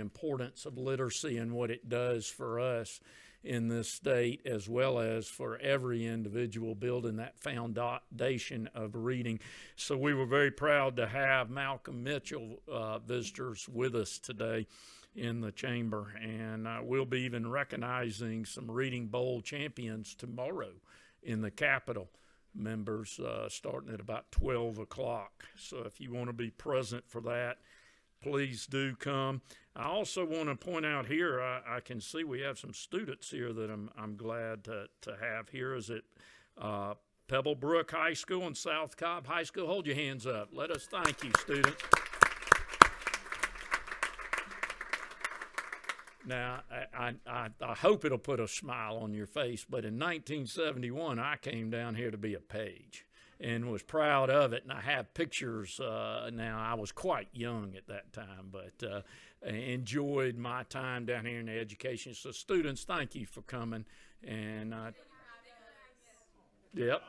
importance of literacy and what it does for us in this state, as well as for every individual building that foundation of reading. So we were very proud to have Malcolm Mitchell visitors with us today in the chamber, and we'll be even recognizing some Reading Bowl champions tomorrow in the Capitol. Members starting at about 12 o'clock. So if you want to be present for that, please do come. I also want to point out here, I can see we have some students here that I'm glad to have here. Is it Pebblebrook High School and South Cobb High School? Hold your hands up. Let us thank you, students. Now, I hope it'll put a smile on your face, but in 1971, I came down here to be a page and was proud of it, and I have pictures. Now, I was quite young at that time, but enjoyed my time down here in the education. So, students, thank you for coming. And, yep.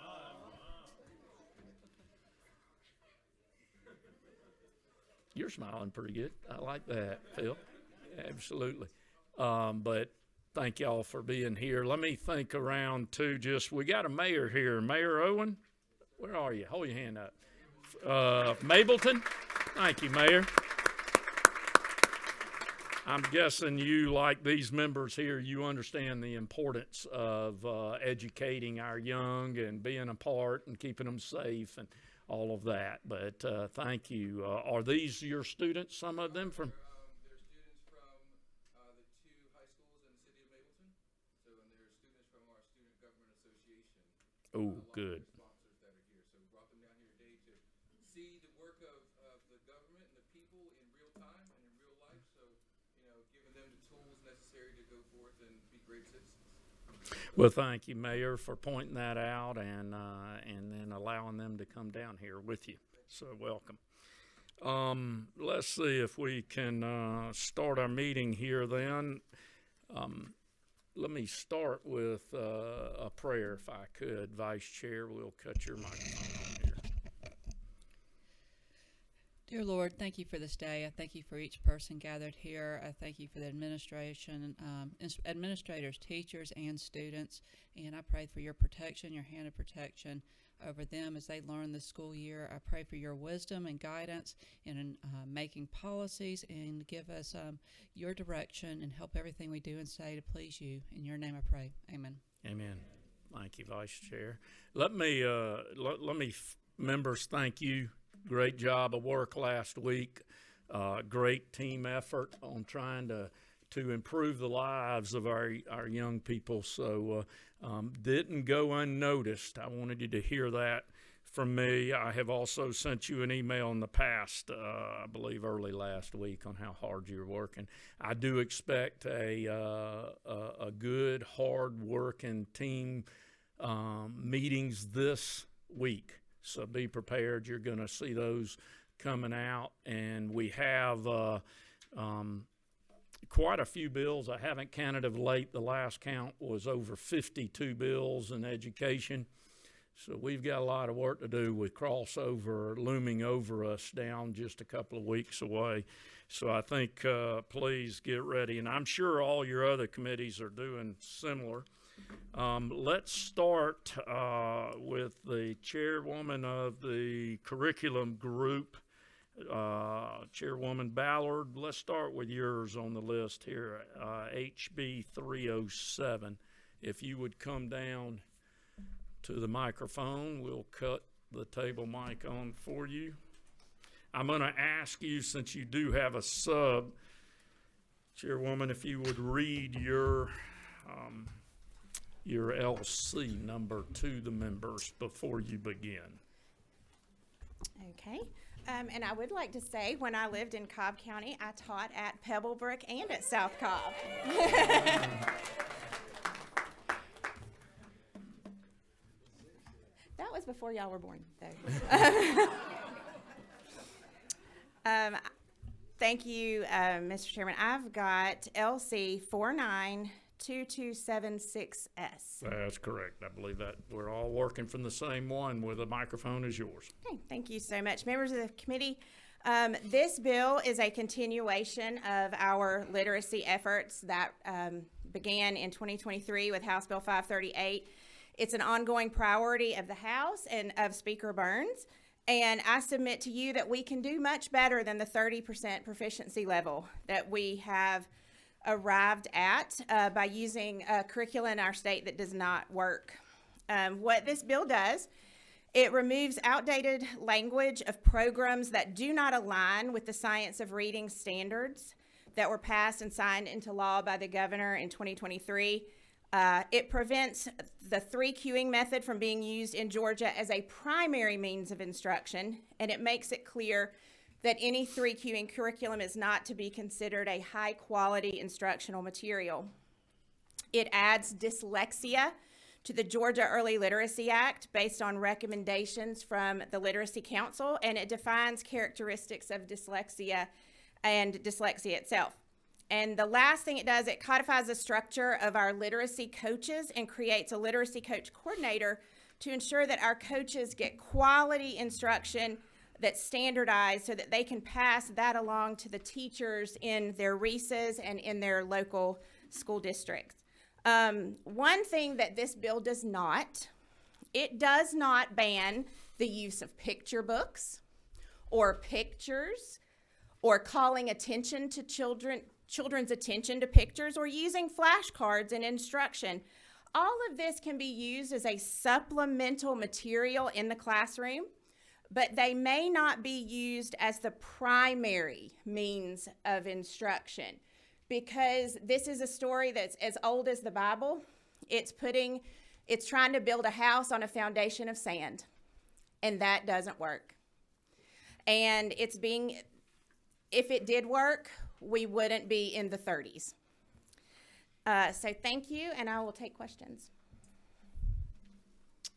You're smiling pretty good. I like that, Phil. Absolutely. But thank y'all for being here. Let me think around too. We got a mayor here. Mayor Owen, where are you? Hold your hand up. Mableton. Thank you, Mayor. I'm guessing you, like these members here, you understand the importance of educating our young and being a part and keeping them safe and all of that. But thank you. Are these your students, some of them from? Oh, good. Sponsors that are here. So we brought them down here today to see the work of the government and the people in real time and in real life. So, giving them the tools necessary to go forth and be great citizens. Well, thank you, Mayor, for pointing that out and then allowing them to come down here with you. So welcome. Let's see if we can start our meeting here then. Let me start with a prayer, if I could. Vice Chair, we'll cut your microphone on here. Dear Lord, thank you for this day. I thank you for each person gathered here. I thank you for the administration, administrators, teachers, and students. And I pray for your protection, your hand of protection over them as they learn this school year. I pray for your wisdom and guidance in making policies, and give us your direction and help everything we do and say to please you. In your name I pray. Amen. Amen. Thank you, Vice Chair. Let me, members, thank you. Great job of work last week. Great team effort on trying to improve the lives of our young people. So didn't go unnoticed. I wanted you to hear that from me. I have also sent you an email in the past, I believe early last week, on how hard you're working. I do expect a good, hard-working team meetings this week. So be prepared. You're going to see those coming out. And we have quite a few bills. I haven't counted of late. The last count was over 52 bills in education. So we've got a lot of work to do with crossover looming over us down just a couple of weeks away. So I think please get ready. And I'm sure all your other committees are doing similar. Let's start with the chairwoman of the curriculum group, Chairwoman Ballard. Let's start with yours on the list here, HB 307. If you would come down to the microphone, we'll cut the table mic on for you. I'm going to ask you, since you do have a sub, Chairwoman, if you would read your LC number to the members before you begin. Okay. And I would like to say, when I lived in Cobb County, I taught at Pebblebrook and at South Cobb. That was before y'all were born, though. Thank you, Mr. Chairman. I've got LC 492276S. That's correct. I believe that we're all working from the same one with a microphone as yours. Okay, thank you so much. Members of the committee, This bill is a continuation of our literacy efforts that began in 2023 with House Bill 538. It's an ongoing priority of the House and of Speaker Burns. And I submit to you that we can do much better than the 30% proficiency level that we have arrived at by using a curriculum in our state that does not work. What this bill does, it removes outdated language of programs that do not align with the science of reading standards that were passed and signed into law by the governor in 2023. It prevents the 3-cueing method from being used in Georgia as a primary means of instruction, and it makes it clear that any 3-cueing curriculum is not to be considered a high-quality instructional material. It adds dyslexia to the Georgia Early Literacy Act based on recommendations from the Literacy Council, and it defines characteristics of dyslexia and dyslexia itself. And the last thing it does, it codifies the structure of our literacy coaches and creates a literacy coach coordinator to ensure that our coaches get quality instruction that's standardized so that they can pass that along to the teachers in their RESAs and in their local school districts. One thing that this bill does not, it does not ban the use of picture books or pictures or calling attention to children's attention to pictures or using flashcards in instruction. All of this can be used as a supplemental material in the classroom, but they may not be used as the primary means of instruction because this is a story that's as old as the Bible. It's trying to build a house on a foundation of sand, and that doesn't work. And if it did work, we wouldn't be in the 30s. So thank you, and I will take questions.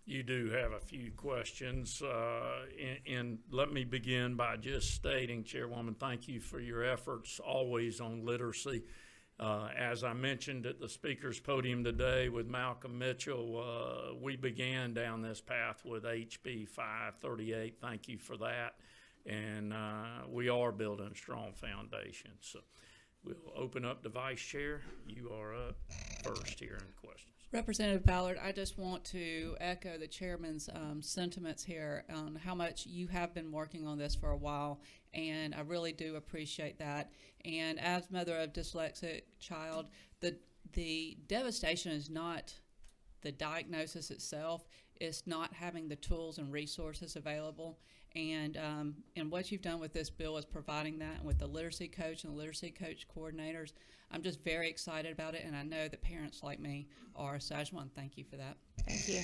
You do have a few questions, and let me begin by just stating, Chairwoman, thank you for your efforts always on literacy. As I mentioned at the speaker's podium today with Malcolm Mitchell, we began down this path with HB 538. Thank you for that. And we are building a strong foundation. So we'll open up the Vice Chair. You are up first here in questions. Representative Ballard, I just want to echo the chairman's sentiments here on how much you have been working on this for a while, and I really do appreciate that. And as mother of dyslexic child, the devastation is not the diagnosis itself, it's not having the tools and resources available. And what you've done with this bill is providing that, and with the literacy coach and the literacy coach coordinators, I'm just very excited about it, and I know that parents like me are, so I just want to thank you for that. Thank you.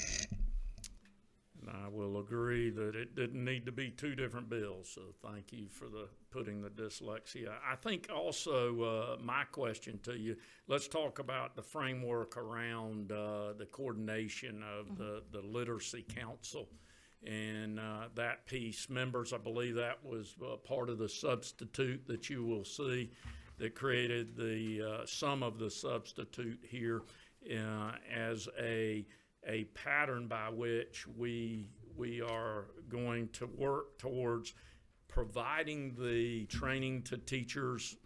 And I will agree that it didn't need to be two different bills, so thank you for putting the dyslexia. I think also my question to you, let's talk about the framework around the coordination of the Literacy Council. And that piece, members, I believe that was part of the substitute that you will see that created the some of the substitute here as a pattern by which we are going to work towards providing the training to teachers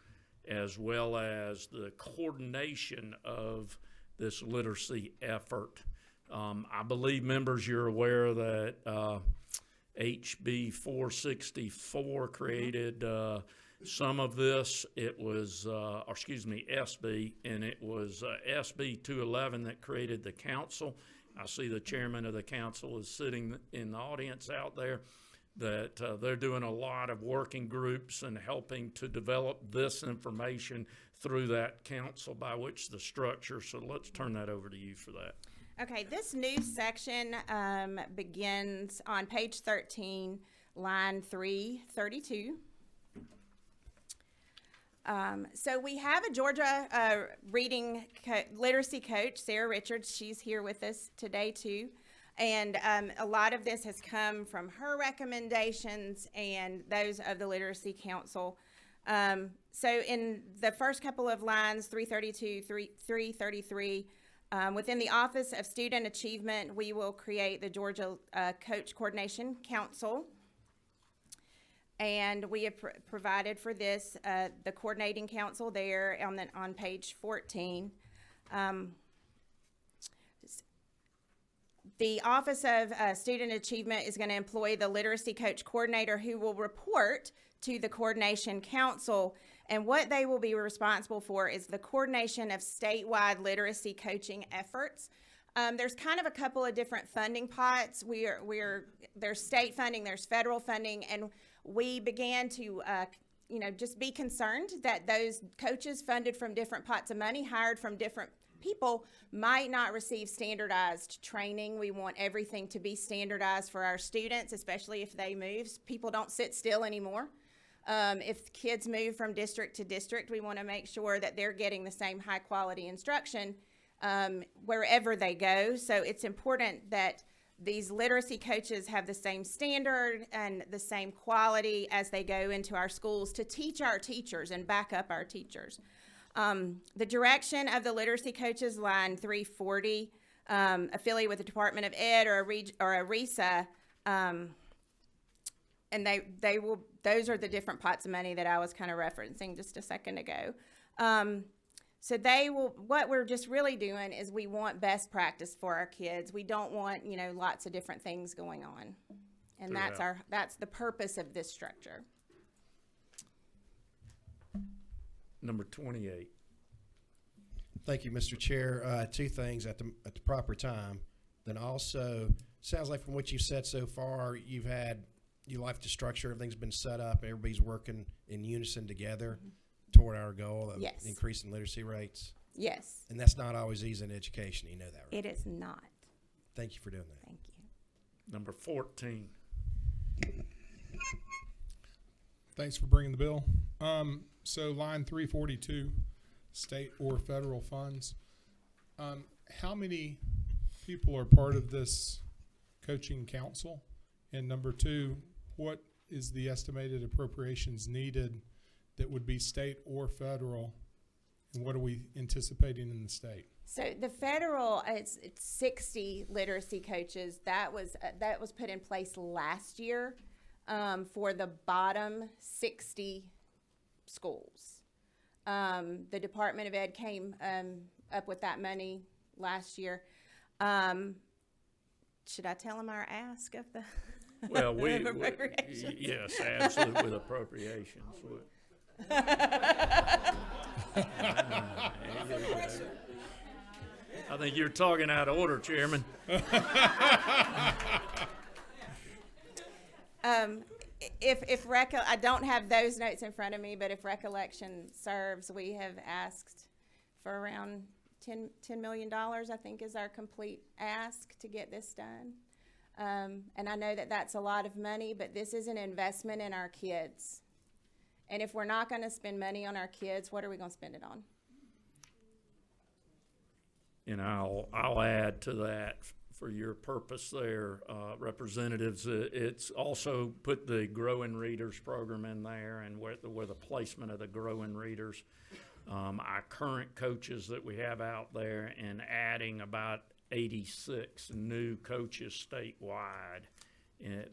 as well as the coordination of this literacy effort. I believe, members, you're aware that HB 464 created some of this. It was, SB, and it was SB 211 that created the council. I see the chairman of the council is sitting in the audience out there, that they're doing a lot of working groups and helping to develop this information through that council by which the structure. So let's turn that over to you for that. Okay, this new section begins on page 13, line 332. So we have a Georgia reading literacy coach, Sarah Richards. She's here with us today too. And a lot of this has come from her recommendations and those of the Literacy Council. So in the first couple of lines, 332, 333, within the Office of Student Achievement, we will create the Georgia Coach Coordination Council. And we have provided for this, the coordinating council there on page 14. The Office of Student Achievement is going to employ the literacy coach coordinator who will report to the coordination council. And what they will be responsible for is the coordination of statewide literacy coaching efforts. There's kind of a couple of different funding pots. There's state funding, there's federal funding, and we began to, just be concerned that those coaches funded from different pots of money, hired from different people, might not receive standardized training. We want everything to be standardized for our students, especially if they move. People don't sit still anymore. If kids move from district to district, we want to make sure that they're getting the same high quality instruction wherever they go. So it's important that these literacy coaches have the same standard and the same quality as they go into our schools to teach our teachers and back up our teachers. The direction of the literacy coaches, line 340, affiliate with the Department of Ed or a RESA, and those are the different pots of money that I was kind of referencing just a second ago. So what we're just really doing is we want best practice for our kids. We don't want, lots of different things going on. And that's the purpose of this structure. Number 28. Thank you, Mr. Chair. Two things at the proper time. Then also, sounds like from what you've said so far, you like the structure, everything's been set up, everybody's working in unison together toward our goal of Yes. increasing literacy rates. Yes, And that's not always easy in education, you know that, right? it is not. Thank you for doing that. Thank you. Number 14. Thanks for bringing the bill. So line 342, state or federal funds. How many people are part of this coaching council? And number two, what is the estimated appropriations needed that would be state or federal? And what are we anticipating in the state? So the federal, it's 60 literacy coaches. That was put in place last year for the bottom 60 schools. The Department of Ed came up with that money last year. Should I tell them our ask of the Well, of appropriations? yes, absolutely, with appropriations. I think you're talking out of order, Chairman. I don't have those notes in front of me, but if recollection serves, we have asked for around $10 million, I think is our complete ask to get this done. And I know that that's a lot of money, but this is an investment in our kids. And if we're not going to spend money on our kids, what are we going to spend it on? And I'll add to that for your purpose there, representatives. It's also put the Growing Readers program in there, and where the placement of the Growing Readers, our current coaches that we have out there, and adding about 86 new coaches statewide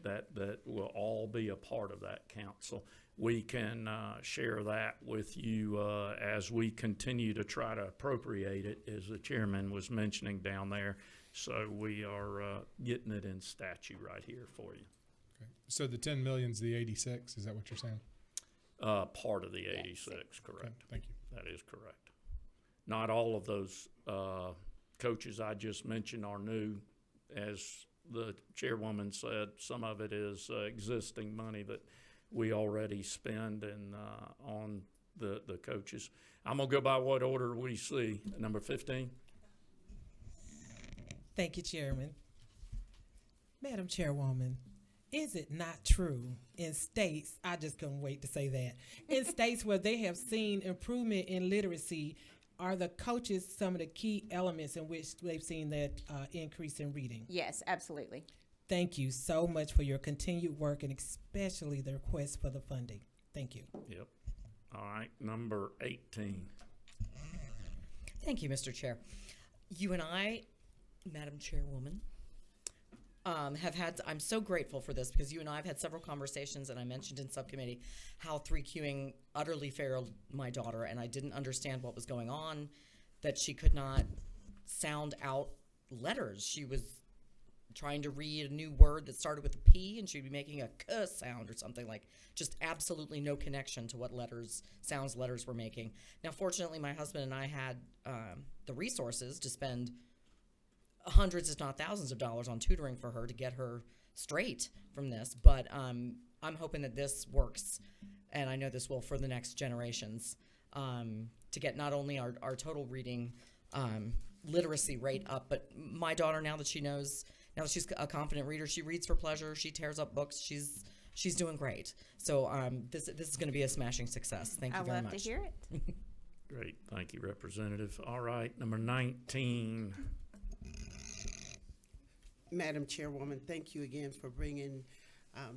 that will all be a part of that council. We can share that with you as we continue to try to appropriate it, as the chairman was mentioning down there. So we are getting it in statute right here for you. Okay. So the 10 million's the 86, is that what you're saying? Part of the 86, Okay, correct. thank you. That is correct. Not all of those coaches I just mentioned are new. As the chairwoman said, some of it is existing money that we already spend on the coaches. I'm going to go by what order we see. Number 15. Thank you, Chairman. Madam Chairwoman, is it not true in states, I just couldn't wait to say that, in states where they have seen improvement in literacy, are the coaches some of the key elements in which they've seen that increase in reading? Yes, absolutely. Thank you so much for your continued work and especially the request for the funding. Thank you. Yep. All right. Number 18. Thank you, Mr. Chair. You and I, Madam Chairwoman, I'm so grateful for this because you and I have had several conversations, and I mentioned in subcommittee how 3Qing utterly failed my daughter, and I didn't understand what was going on, that she could not sound out letters. She was trying to read a new word that started with a P, and she'd be making a K sound or something, like just absolutely no connection to what sounds letters were making. Now, fortunately, my husband and I had the resources to spend hundreds, if not thousands of dollars on tutoring for her to get her straight from this. But I'm hoping that this works, and I know this will for the next generations, to get not only our total reading literacy rate up, but my daughter, now that she's a confident reader, she reads for pleasure, she tears up books, she's doing great. So this is going to be a smashing success. Thank you very much. I love to hear it. Great, thank you, Representative. All right, number 19. Madam Chairwoman, thank you again for bringing House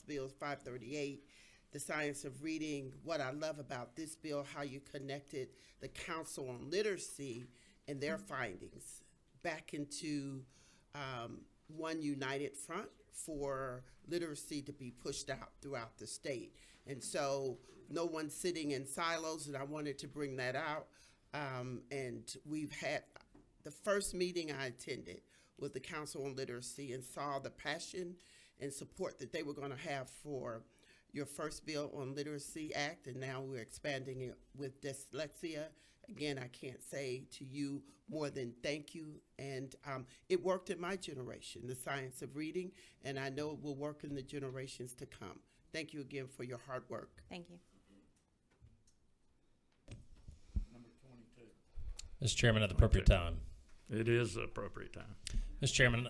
Bill 538, the science of reading. What I love about this bill, how you connected the Council on Literacy and their findings back into one united front for literacy to be pushed out throughout the state. And so no one's sitting in silos, and I wanted to bring that out. And we've had the first meeting I attended with the Council on Literacy and saw the passion and support that they were going to have for your first bill on Literacy Act, and now we're expanding it with dyslexia. Again, I can't say to you more than thank you. And it worked in my generation, the science of reading, and I know it will work in the generations to come. Thank you again for your hard work. Thank you. Mr. Chairman, at the appropriate time. It is the appropriate time. Mr. Chairman.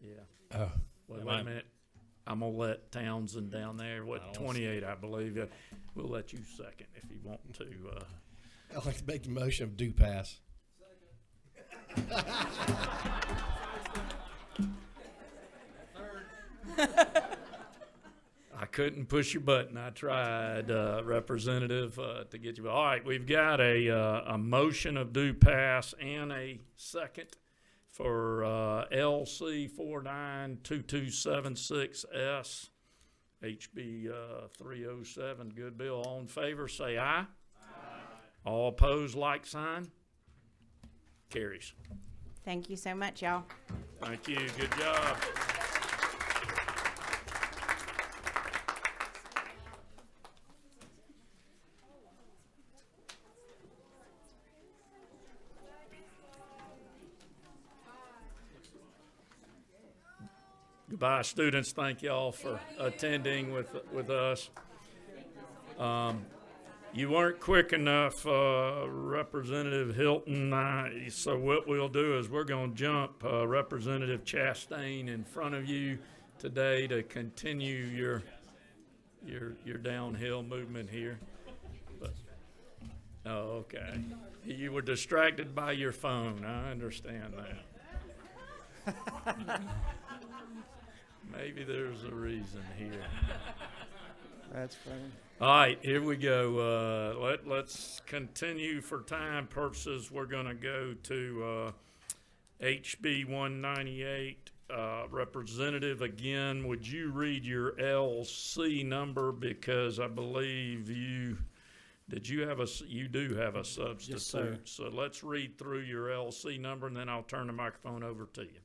Yeah. Oh, Wait am a I- minute. I'm going to let Townsend down there, I don't 28, I believe. We'll let you second if you want to. I'd like to make the motion of due pass. I couldn't push your button. I tried, Representative, to get you. All right, we've got a motion of due pass and a second for LC 492276S, HB 307. Good bill. All in favor, say aye. Aye. All opposed, like sign. Carries. Thank you so much, y'all. Thank you. Good job. Goodbye, students. Thank y'all for attending with us. You weren't quick enough, Representative Hilton. So what we'll do is we're going to jump Representative Chastain in front of you today to continue your downhill movement here. But, oh, okay. You were distracted by your phone. I understand that. Maybe there's a reason here. That's funny. All right, here we go. Let's continue for time purposes. We're going to go to HB 198. Representative, again, would you read your LC number, because I believe you do have a substitute. Yes, sir. So let's read through your LC number, and then I'll turn the microphone over to you.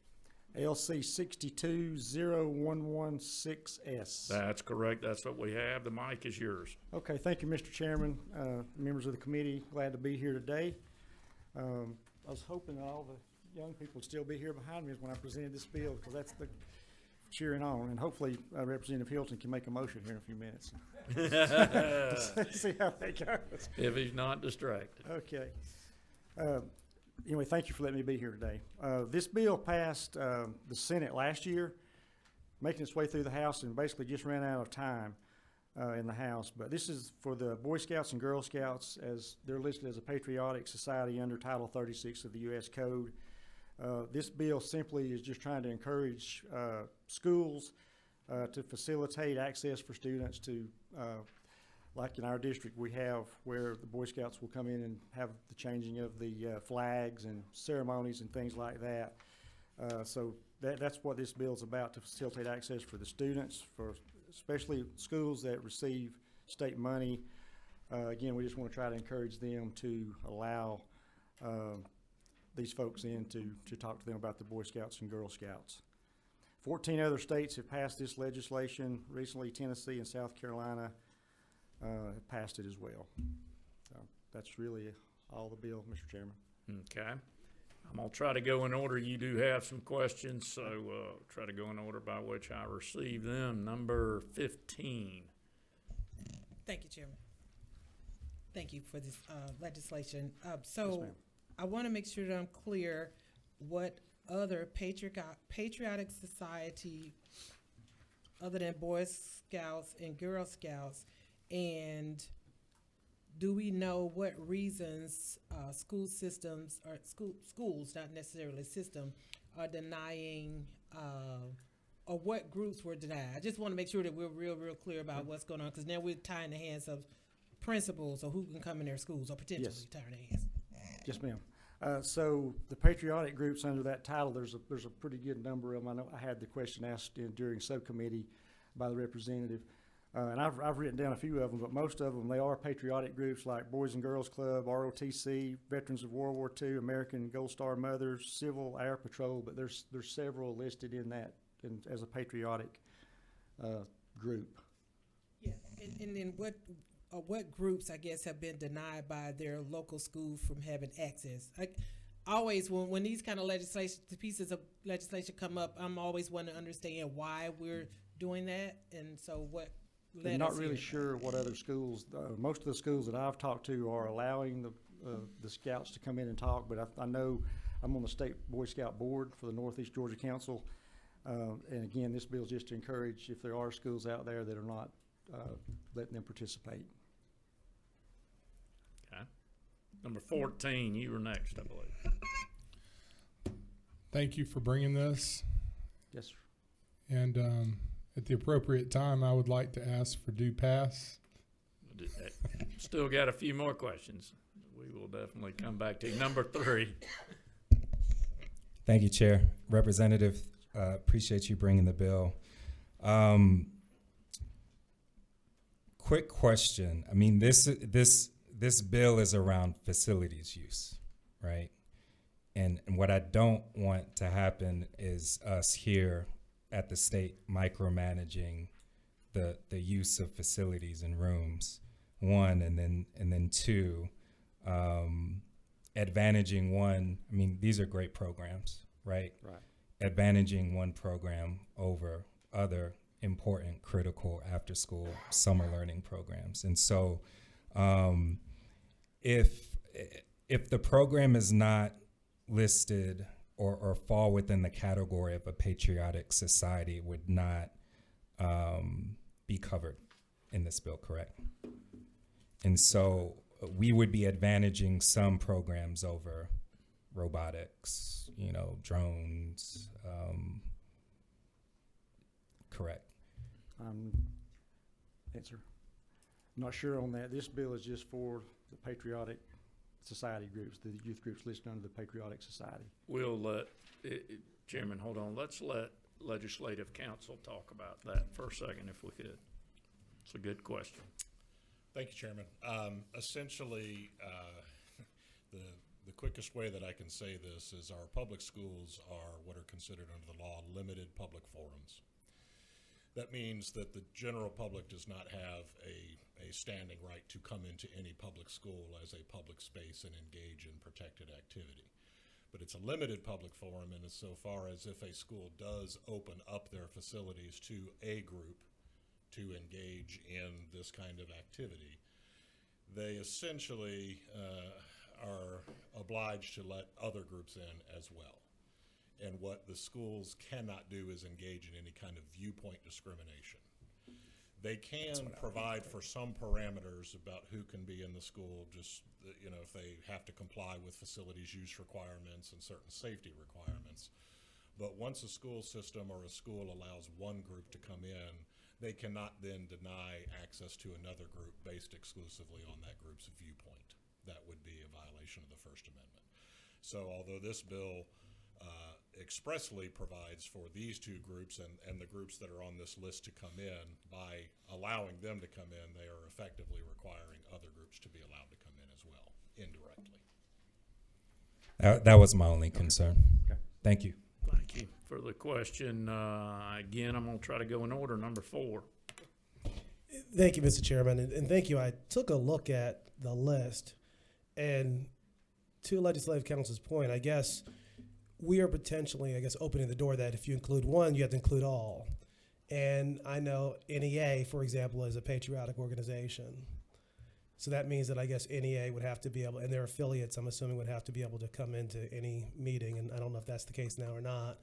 LC 62016S. That's correct. That's what we have. The mic is yours. Okay, thank you, Mr. Chairman, members of the committee. Glad to be here today. I was hoping that all the young people would still be here behind me when I presented this bill, because that's the cheering on. And hopefully Representative Hilton can make a motion here in a few minutes. See how that goes. If he's not distracted. Okay. Anyway, thank you for letting me be here today. This bill passed the Senate last year, making its way through the House, and basically just ran out of time in the House. But this is for the Boy Scouts and Girl Scouts, as they're listed as a patriotic society under Title 36 of the U.S. Code. This bill simply is just trying to encourage schools to facilitate access for students to like in our district, we have where the Boy Scouts will come in and have the changing of the flags and ceremonies and things like that. So that's what this bill's about, to facilitate access for the students, for especially schools that receive state money. Again, we just want to try to encourage them to allow these folks in to talk to them about the Boy Scouts and Girl Scouts. 14 other states have passed this legislation. Recently, Tennessee and South Carolina have passed it as well. So that's really all the bill, Mr. Chairman. Okay. I'm gonna try to go in order. You do have some questions, so try to go in order by which I received them. Number 15. Thank you, Chairman. Thank you for this legislation. Yes, So ma'am. I want to make sure that I'm clear what other patriotic society other than Boy Scouts and Girl Scouts, and do we know what reasons school systems or schools, not necessarily system, are denying or what groups were denied? I just want to make sure that we're real clear about what's going on, because now we're tying the hands of principals or who can come in their schools, or potentially Yes. tying their hands. Yes, ma'am. So the patriotic groups under that title, there's a pretty good number of them. I know I had the question asked during subcommittee by the representative, and I've written down a few of them, but most of them, they are patriotic groups like Boys and Girls Club, ROTC, Veterans of World War II, American Gold Star Mothers, Civil Air Patrol, but there's several listed in that as a patriotic group. Yeah, and then what groups, I guess, have been denied by their local schools from having access? Always, when these kind of pieces of legislation come up, I'm always want to understand why we're doing that, and so what led I'm not us really here. sure what other schools, most of the schools that I've talked to are allowing the scouts to come in and talk, but I know I'm on the State Boy Scout Board for the Northeast Georgia Council. And again, this bill is just to encourage if there are schools out there that are not letting them participate. Okay. Number 14, you were next, I believe. Thank you for bringing this. Yes, sir. And at the appropriate time, I would like to ask for due pass. Still got a few more questions. We will definitely come back to you. Number 3. Thank you, Chair. Representative, appreciate you bringing the bill. Quick question. I mean, this bill is around facilities use, right? And what I don't want to happen is us here at the state micromanaging the use of facilities and rooms, one, and then two, advantaging one. I mean, these are great programs, right? Right. Advantaging one program over other important, critical after-school summer learning programs. And so if the program is not listed or fall within the category of a patriotic society, it would not be covered in this bill, correct? And so we would be advantaging some programs over robotics, drones, correct? Answer. I'm not sure on that. This bill is just for the patriotic society groups, the youth groups listed under the Patriotic Society. We'll let, Chairman, hold on. Let's let Legislative Council talk about that for a second if we could. It's a good question. Thank you, Chairman. Essentially, the quickest way that I can say this is our public schools are what are considered under the law limited public forums. That means that the general public does not have a standing right to come into any public school as a public space and engage in protected activity. But it's a limited public forum in so far as if a school does open up their facilities to a group to engage in this kind of activity, they essentially are obliged to let other groups in as well. And what the schools cannot do is engage in any kind of viewpoint discrimination. They can provide for some parameters about who can be in the school, just, if they have to comply with facilities use requirements and certain safety requirements. But once a school system or a school allows one group to come in, they cannot then deny access to another group based exclusively on that group's viewpoint. That would be a violation of the First Amendment. So although this bill expressly provides for these two groups and the groups that are on this list to come in, by allowing them to come in, they are effectively requiring other groups to be allowed to come in as well, indirectly. That was my only concern. Okay. Thank you. Thank you for the question. Again, I'm going to try to go in order. Number 4. Thank you, Mr. Chairman, and thank you. I took a look at the list, and to Legislative Council's point, I guess we are potentially, opening the door that if you include one, you have to include all. And I know NEA, for example, is a patriotic organization. So that means that I guess NEA would have to be able, and their affiliates, I'm assuming, would have to be able to come into any meeting, and I don't know if that's the case now or not.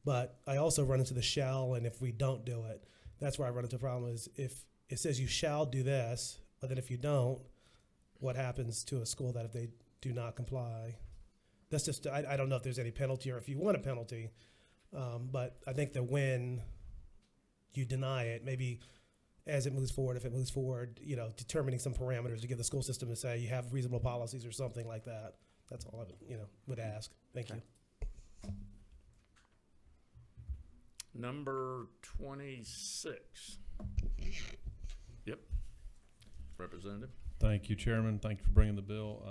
But I also run into the shall, and if we don't do it, that's where I run into a problem is if it says you shall do this, but then if you don't, what happens to a school that if they do not comply? That's just, I don't know if there's any penalty or if you want a penalty, but I think that when you deny it, maybe as it moves forward, if it moves forward, determining some parameters to give the school system to say you have reasonable policies or something like that. That's all I would ask. Thank you. Number 26. Yep. Representative. Thank you, Chairman. Thank you for bringing the bill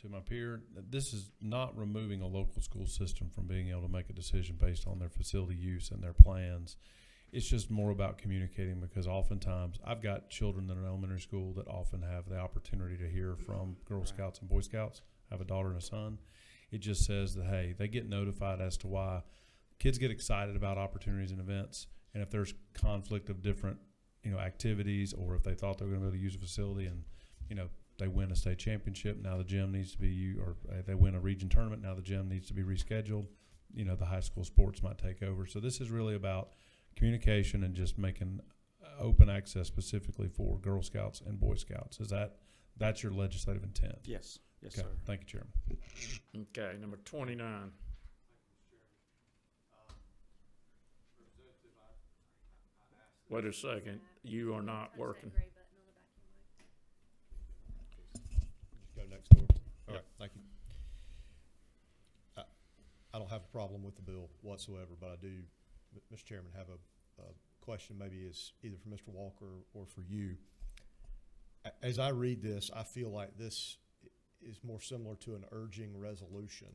to my peer. This is not removing a local school system from being able to make a decision based on their facility use and their plans. It's just more about communicating, because oftentimes I've got children that are in elementary school that often have the opportunity to hear from Girl Scouts and Boy Scouts. I have a daughter and a son. It just says that, hey, they get notified as to why. Kids get excited about opportunities and events, and if there's conflict of different activities, or if they thought they were going to be able to use a facility and they win a state championship, now the gym needs to be, or they win a region tournament, now the gym needs to be rescheduled, the high school sports might take over. So this is really about communication and just making open access specifically for Girl Scouts and Boy Scouts. That's your legislative intent? Yes. Yes, Okay. sir. Thank you, Chairman. Okay, number 29. Wait a second. You are not working. Go next door. All right, thank you. I don't have a problem with the bill whatsoever, but I do, Mr. Chairman, have a question maybe is either for Mr. Walker or for you. As I read this, I feel like this is more similar to an urging resolution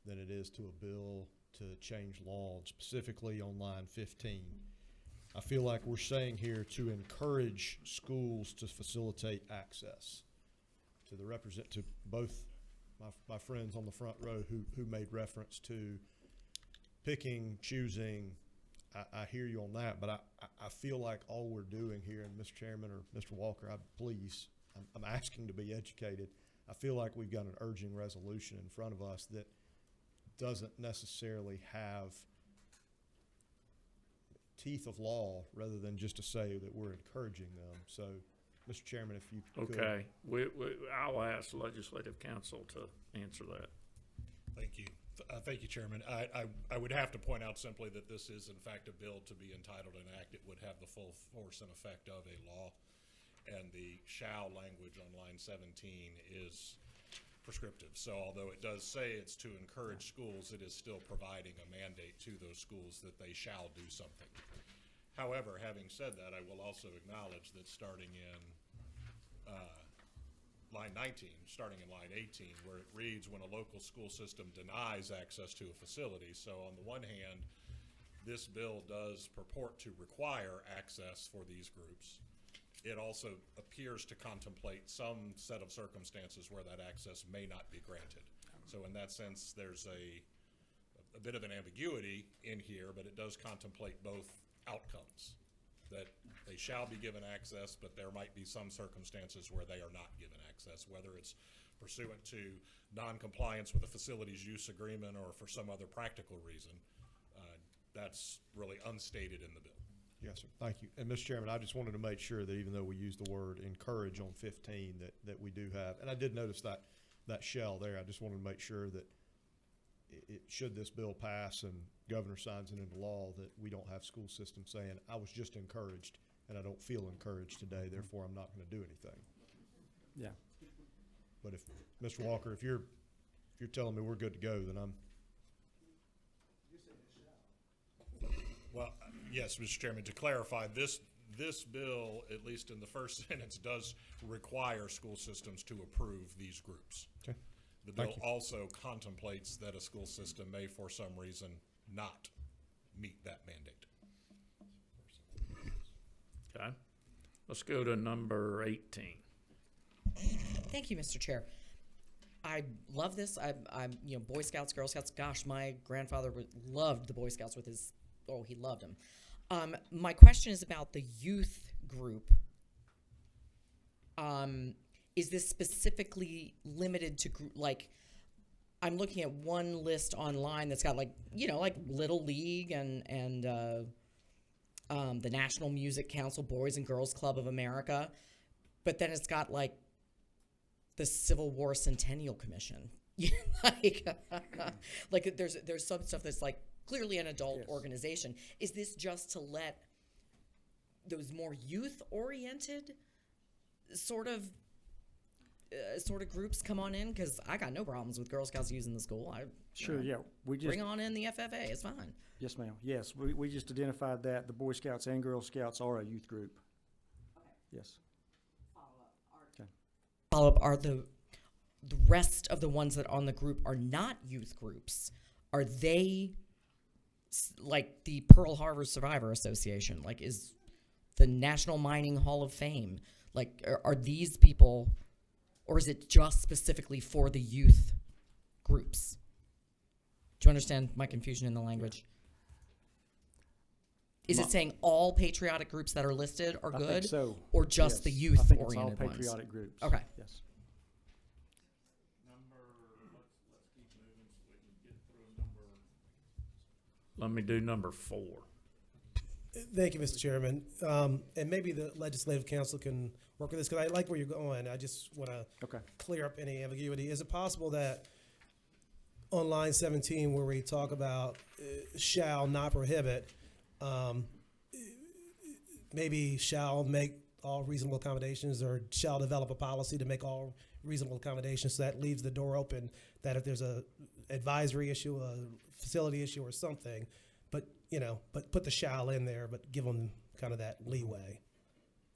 than it is to a bill to change law, and specifically on line 15. I feel like we're saying here to encourage schools to facilitate access to to both my friends on the front row who made reference to picking, choosing. I hear you on that, but I feel like all we're doing here, and Mr. Chairman or Mr. Walker, I'm asking to be educated. I feel like we've got an urging resolution in front of us that doesn't necessarily have teeth of law, rather than just to say that we're encouraging them. So, Mr. Chairman, if you could. Okay, I'll ask Legislative Council to answer that. Thank you. Thank you, Chairman. I would have to point out simply that this is in fact a bill to be entitled an act. It would have the full force and effect of a law, and the shall language on line 17 is prescriptive. So although it does say it's to encourage schools, it is still providing a mandate to those schools that they shall do something. However, having said that, I will also acknowledge that starting in line 19, starting in line 18, where it reads, when a local school system denies access to a facility. So on the one hand, this bill does purport to require access for these groups. It also appears to contemplate some set of circumstances where that access may not be granted. So in that sense, there's a bit of an ambiguity in here, but it does contemplate both outcomes, that they shall be given access, but there might be some circumstances where they are not given access, whether it's pursuant to non-compliance with a facilities use agreement or for some other practical reason. That's really unstated in the bill. Yes, sir. Thank you. And Mr. Chairman, I just wanted to make sure that even though we use the word encourage on 15, that we do have, and I did notice that shall there. I just wanted to make sure that should this bill pass and governor signs it into law, that we don't have school systems saying, I was just encouraged and I don't feel encouraged today, therefore I'm not going to do anything. Yeah. But if, Mr. Walker, if you're telling me we're good to go, then I'm. Well, yes, Mr. Chairman, to clarify, this bill, at least in the first sentence, does require school systems to approve these groups. Okay. The bill Thank you. also contemplates that a school system may, for some reason, not meet that mandate. Okay. Let's go to number 18. Thank you, Mr. Chair. I love this. I'm Boy Scouts, Girl Scouts. Gosh, my grandfather loved the Boy Scouts with his, he loved them. My question is about the youth group. Is this specifically limited to I'm looking at one list online that's got like Little League and the National Music Council, Boys and Girls Club of America, but then it's got like the Civil War Centennial Commission. like there's some stuff that's like clearly an adult organization. Is this just to let those more youth-oriented sort of groups come on in? Because I got no problems with Girl Scouts using the school. Sure, yeah. We just bring on in the FFA. It's fine. Yes, ma'am. Yes, we just identified that the Boy Scouts and Girl Scouts are a youth group. Okay. Yes. Follow up, are the rest of the ones that are on the group are not youth groups? Are they like the Pearl Harbor Survivor Association? Like, is the National Mining Hall of Fame? Like, are these people, or is it just specifically for the youth groups? Do you understand my confusion in the language? Is it saying all patriotic groups that are listed are good? I think so. Or just Yes. the I think youth-oriented it's all ones? patriotic groups. Okay. Yes. Let's keep moving so we can get through number. Let me do number 4. Thank you, Mr. Chairman. And maybe the Legislative Council can work with this, because I like where you're going. I just want to clear up any ambiguity. Is it possible that on line 17, where we talk about shall not prohibit, maybe shall make all reasonable accommodations, or shall develop a policy to make all reasonable accommodations? So that leaves the door open that if there's a advisory issue, a facility issue or something, but put the shall in there, but give them kind of that leeway.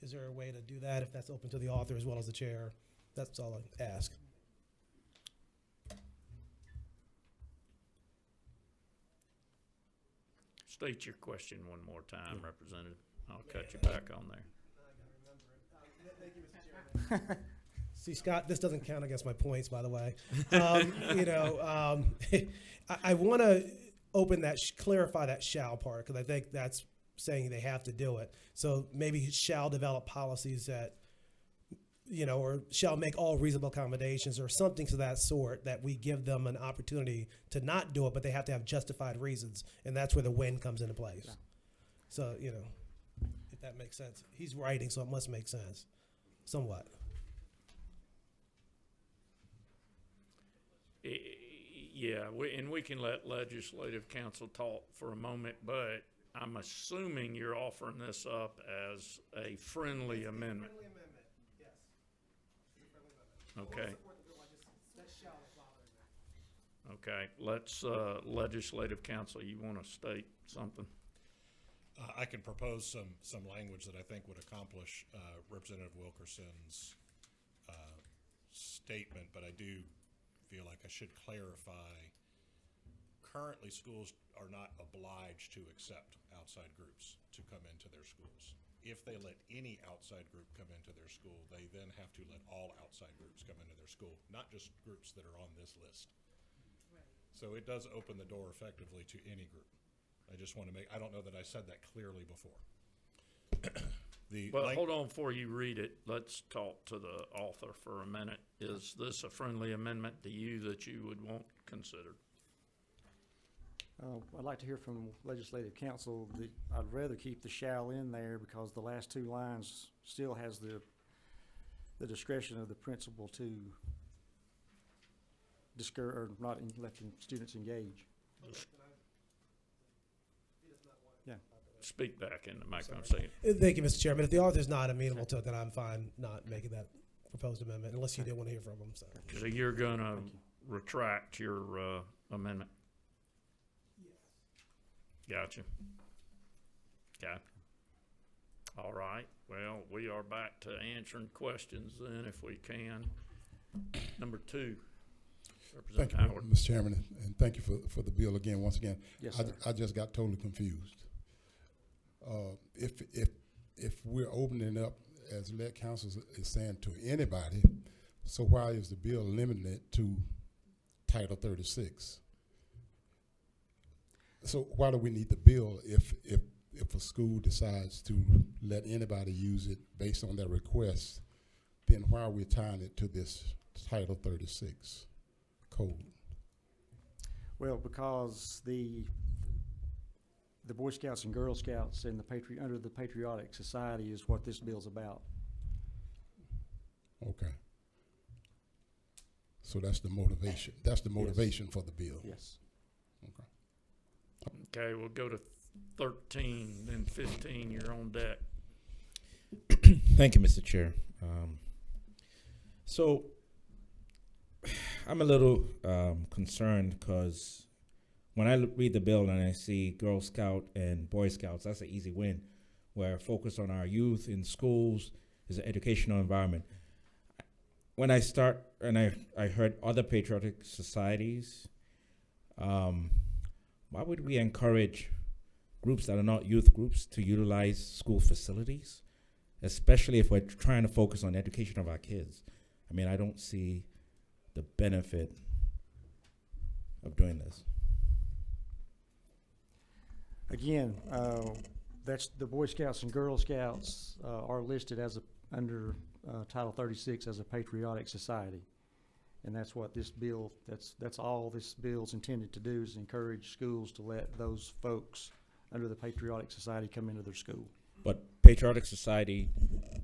Is there a way to do that if that's open to the author as well as the chair? That's all I ask. State your question one more time, Representative. I'll cut you back on there. See, Scott, this doesn't count against my points, by the way. I want to open that, clarify that shall part, because I think that's saying they have to do it. So maybe shall develop policies that, or shall make all reasonable accommodations or something to that sort, that we give them an opportunity to not do it, but they have to have justified reasons. And that's where the when comes into place. Yeah. So, if that makes sense. He's writing, so it must make sense somewhat. Yeah, and we can let Legislative Council talk for a moment, but I'm assuming you're offering this up as a friendly amendment. Friendly amendment, yes. Okay. Okay, let's, Legislative Council, you want to state something? I can propose some language that I think would accomplish Representative Wilkerson's statement, but I do feel like I should clarify. Currently, schools are not obliged to accept outside groups to come into their schools. If they let any outside group come into their school, they then have to let all outside groups come into their school, not just groups that are on this list. Right. So it does open the door effectively to any group. I just want to I don't know that I said that clearly before. Well, hold on before you read it. Let's talk to the author for a minute. Is this a friendly amendment to you that you would want considered? I'd like to hear from Legislative Council. I'd rather keep the shall in there, because the last 2 lines still has the discretion of the principal to discourage, or not letting students engage. Yeah. Speak back in the microphone a second. Thank you, Mr. Chairman. If the author's not amenable to it, then I'm fine not making that proposed amendment, unless you did want to hear from them. So. So you're gonna retract your amendment? Gotcha. Okay. All right. Well, we are back to answering questions then, if we can. Number 2. Thank you, Howard. Mr. Chairman, and thank you for the bill again, once again. Yes, sir. I just got totally confused. If we're opening up, as lead counsel is saying, to anybody, so why is the bill limiting it to Title 36? So why do we need the bill if a school decides to let anybody use it based on their request? Then why are we tying it to this Title 36 code? Well, because the Boy Scouts and Girl Scouts and under the Patriotic Society is what this bill's about. Okay. So that's the motivation. That's the motivation for the bill. Yes. Okay. Okay, we'll go to 13, then 15. You're on deck. Thank you, Mr. Chair. So I'm a little concerned because when I read the bill and I see Girl Scout and Boy Scouts, that's an easy win. We're focused on our youth in schools, is an educational environment. When I start and I heard other patriotic societies, why would we encourage groups that are not youth groups to utilize school facilities, especially if we're trying to focus on education of our kids? I mean, I don't see the benefit of doing this. Again, that's the Boy Scouts and Girl Scouts are listed as under Title 36 as a patriotic society. And that's what this bill, that's all this bill's intended to do, is encourage schools to let those folks under the Patriotic Society come into their school. But Patriotic Society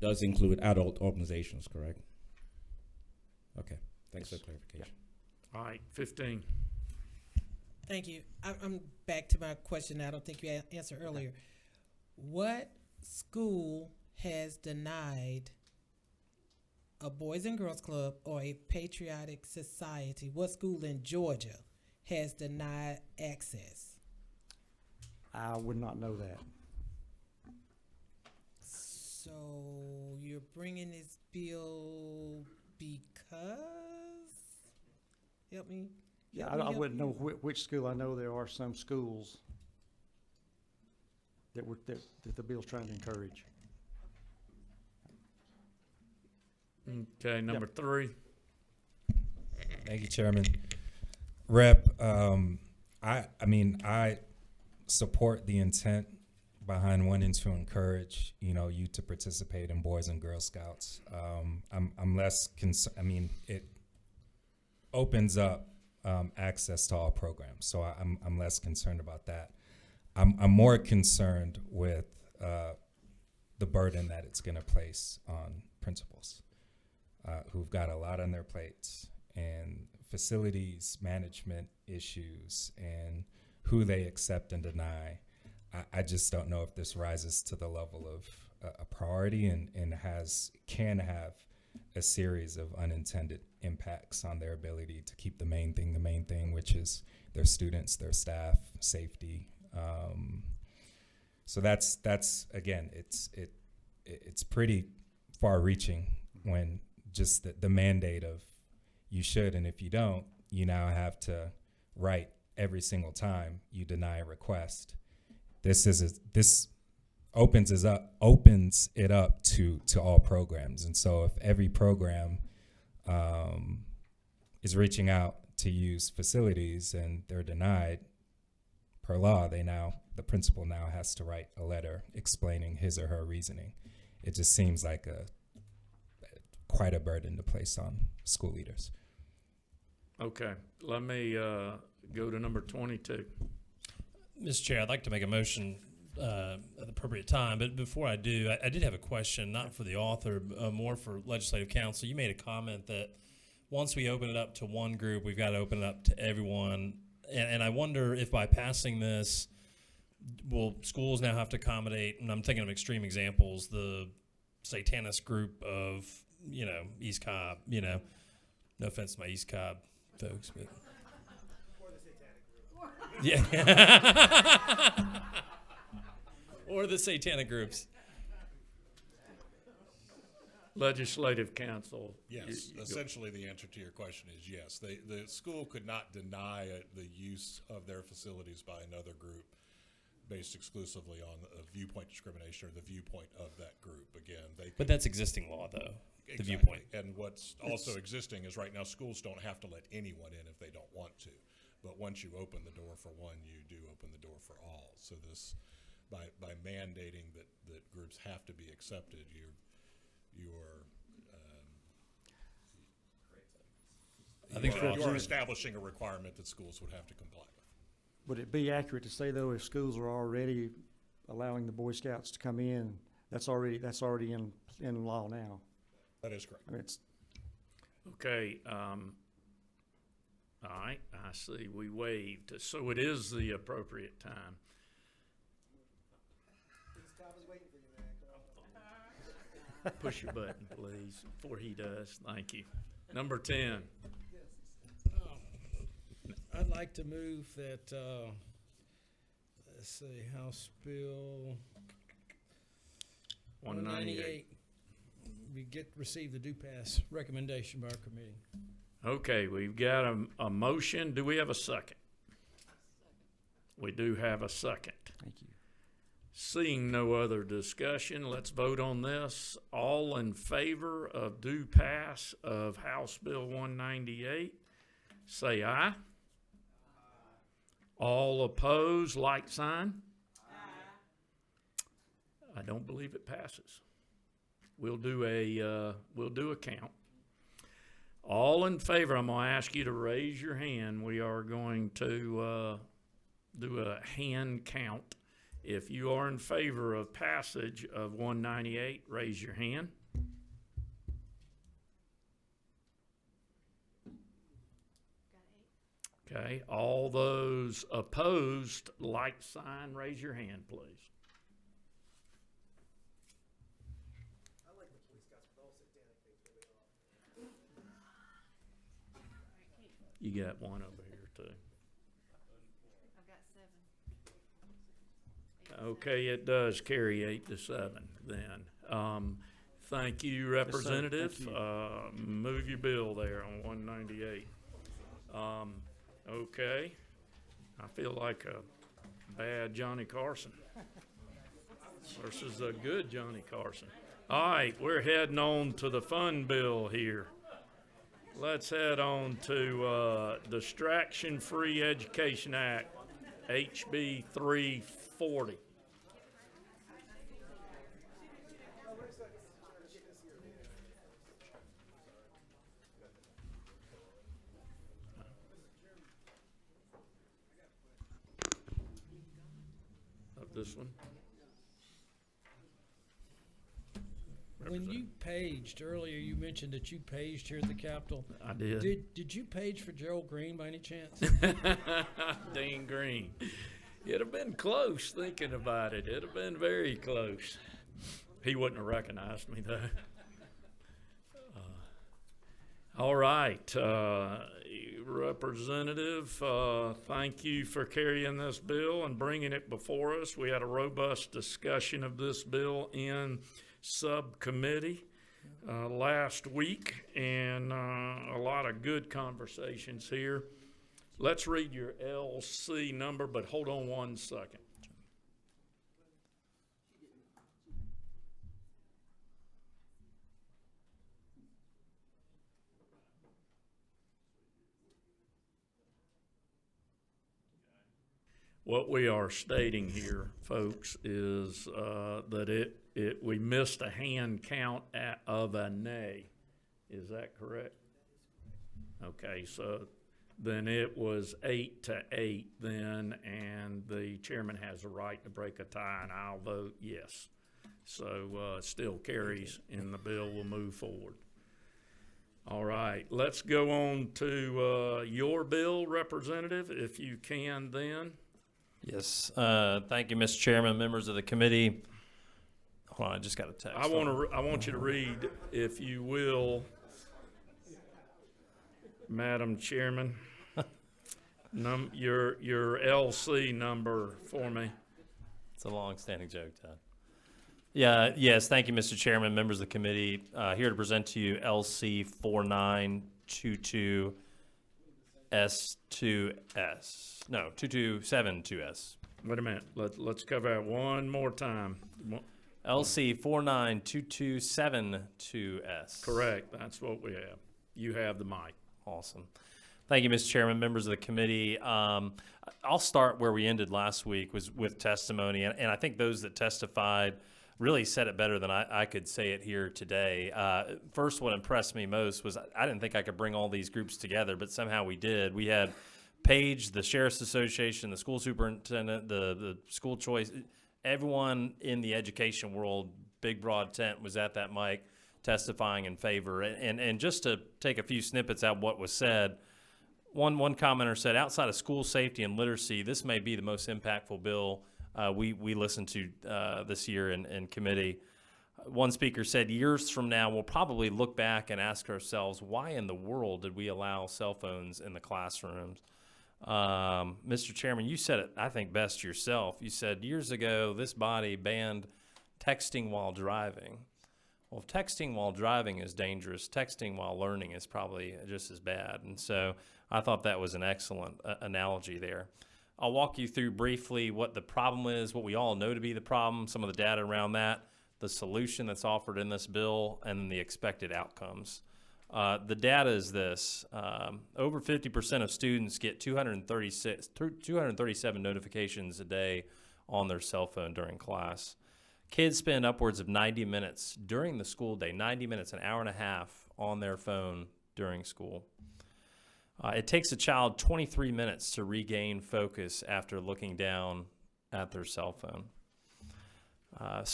does include adult organizations, correct? Okay, thanks for clarification. Yeah. All right, 15. Thank you. I'm back to my question I don't think you answered earlier. What school has denied a Boys and Girls Club or a Patriotic Society? What school in Georgia has denied access? I would not know that. So you're bringing this bill because? Help me. Yeah, I wouldn't know which school. I know there are some schools that the bill's trying to encourage. Okay, number 3. Thank you, Chairman. Rep, I mean, I support the intent behind wanting to encourage, you to participate in Boys and Girl Scouts. I'm less concerned. I mean, it opens up access to all programs, so I'm less concerned about that. I'm more concerned with the burden that it's going to place on principals who've got a lot on their plates, and facilities management issues, and who they accept and deny. I just don't know if this rises to the level of a priority and can have a series of unintended impacts on their ability to keep the main thing, which is their students, their staff, safety. So that's again, it's pretty far-reaching when just the mandate of you should, and if you don't, you now have to write every single time you deny a request. This opens it up to all programs, and so if every program is reaching out to use facilities and they're denied per law, the principal now has to write a letter explaining his or her reasoning. It just seems like quite a burden to place on school leaders. Okay, let me go to number 22. Mr. Chair, I'd like to make a motion at the appropriate time, but before I do, I did have a question, not for the author, more for legislative counsel. You made a comment that once we open it up to one group, we've got to open it up to everyone. And I wonder if by passing this, will schools now have to accommodate, and I'm thinking of extreme examples, the Satanist group of, East Cobb, no offense to my East Cobb folks, but. Yeah. Or the satanic groups. Legislative council. Yes, essentially the answer to your question is yes. The school could not deny the use of their facilities by another group based exclusively on viewpoint discrimination or the viewpoint of that group. Again, But that's existing law, though, the exactly. viewpoint. And what's also existing is right now schools don't have to let anyone in if they don't want to. But once you open the door for one, you do open the door for all. So this, by mandating that groups have to be accepted, you are establishing a requirement that schools would have to comply with. Would it be accurate to say, though, if schools are already allowing the Boy Scouts to come in, that's already in law now? That is correct. I mean, it's Okay, all right, I see, we waived, so it is the appropriate time. Push your button, please, before he does, thank you. Number 10. I'd like to move that, let's see, House Bill 198. We receive the due pass recommendation by our committee. Okay, we've got a motion. Do we have a second? We do have a second. Thank you. Seeing no other discussion, let's vote on this. All in favor of due pass of House Bill 198, say aye. All opposed, like sign. I don't believe it passes. We'll do a count. All in favor, I'm going to ask you to raise your hand. We are going to do a hand count. If you are in favor of passage of 198, raise your hand. Okay, all those opposed, like sign, raise your hand, please. You got one over here too. I've got 7. Okay, it does carry 8-7 then. Thank you, Representative. Thank you. Move your bill there on 198. Okay, I feel like a bad Johnny Carson versus a good Johnny Carson. All right, we're heading on to the fun bill here. Let's head on to Distraction Free Education Act, HB 340. Of this one. When you paged earlier, you mentioned that you paged here at the Capitol. I did. Did you page for Gerald Green by any chance? Dean Green. It'd have been close thinking about it. It'd have been very close. He wouldn't have recognized me though. All right, Representative, thank you for carrying this bill and bringing it before us. We had a robust discussion of this bill in subcommittee last week, and a lot of good conversations here. Let's read your LC number, but hold on one second. What we are stating here, folks, is that we missed a hand count of a nay. Is that correct? Okay, so then it was 8-8 then, and the chairman has a right to break a tie, and I'll vote yes. So it still carries, and the bill will move forward. All right, let's go on to your bill, Representative, if you can then. Yes. Thank you, Mr. Chairman, members of the committee. Hold on, I just got a text. I want you to read, if you will, Madam Chairman, your LC number for me. It's a long-standing joke, Todd. Yeah, yes, thank you, Mr. Chairman, members of the committee. Here to present to you LC 4922S2S. No, 2272S. Wait a minute, let's cover that one more time. LC 492272S. Correct, that's what we have. You have the mic. Awesome. Thank you, Mr. Chairman, members of the committee. I'll start where we ended last week, was with testimony, and I think those that testified really said it better than I could say it here today. First, what impressed me most was I didn't think I could bring all these groups together, but somehow we did. We had Paige, the Sheriff's Association, the school superintendent, the school choice, everyone in the education world, big broad tent, was at that mic testifying in favor. And just to take a few snippets out of what was said, one commenter said, outside of school safety and literacy, this may be the most impactful bill we listened to this year in committee. One speaker said, years from now, we'll probably look back and ask ourselves, why in the world did we allow cell phones in the classrooms? Mr. Chairman, you said it, I think, best yourself. You said, years ago, this body banned texting while driving. Well, if texting while driving is dangerous, texting while learning is probably just as bad. And so I thought that was an excellent analogy there. I'll walk you through briefly what the problem is, what we all know to be the problem, some of the data around that, the solution that's offered in this bill, and the expected outcomes. The data is this. Over 50% of students get 237 notifications a day on their cell phone during class. Kids spend upwards of 90 minutes during the school day, 90 minutes, an hour and a half on their phone during school. It takes a child 23 minutes to regain focus after looking down at their cell phone. A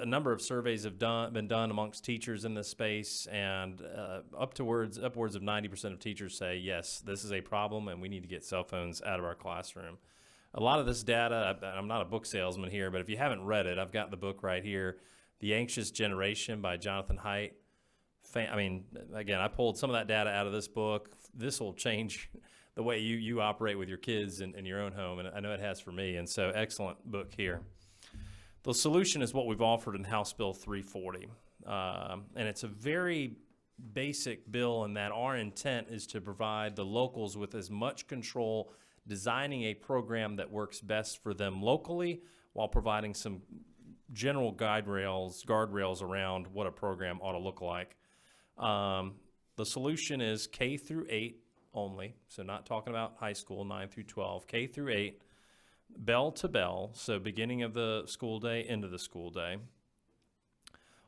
number of surveys have been done amongst teachers in this space, and upwards of 90% of teachers say, yes, this is a problem and we need to get cell phones out of our classroom. A lot of this data, I'm not a book salesman here, but if you haven't read it, I've got the book right here, The Anxious Generation by Jonathan Haidt. Again, I pulled some of that data out of this book. This will change the way you operate with your kids in your own home, and I know it has for me, and so excellent book here. The solution is what we've offered in House Bill 340, and it's a very basic bill in that our intent is to provide the locals with as much control designing a program that works best for them locally while providing some general guardrails around what a program ought to look like. The solution is K through 8 only, so not talking about high school, 9 through 12, K through 8, bell to bell, so beginning of the school day, end of the school day.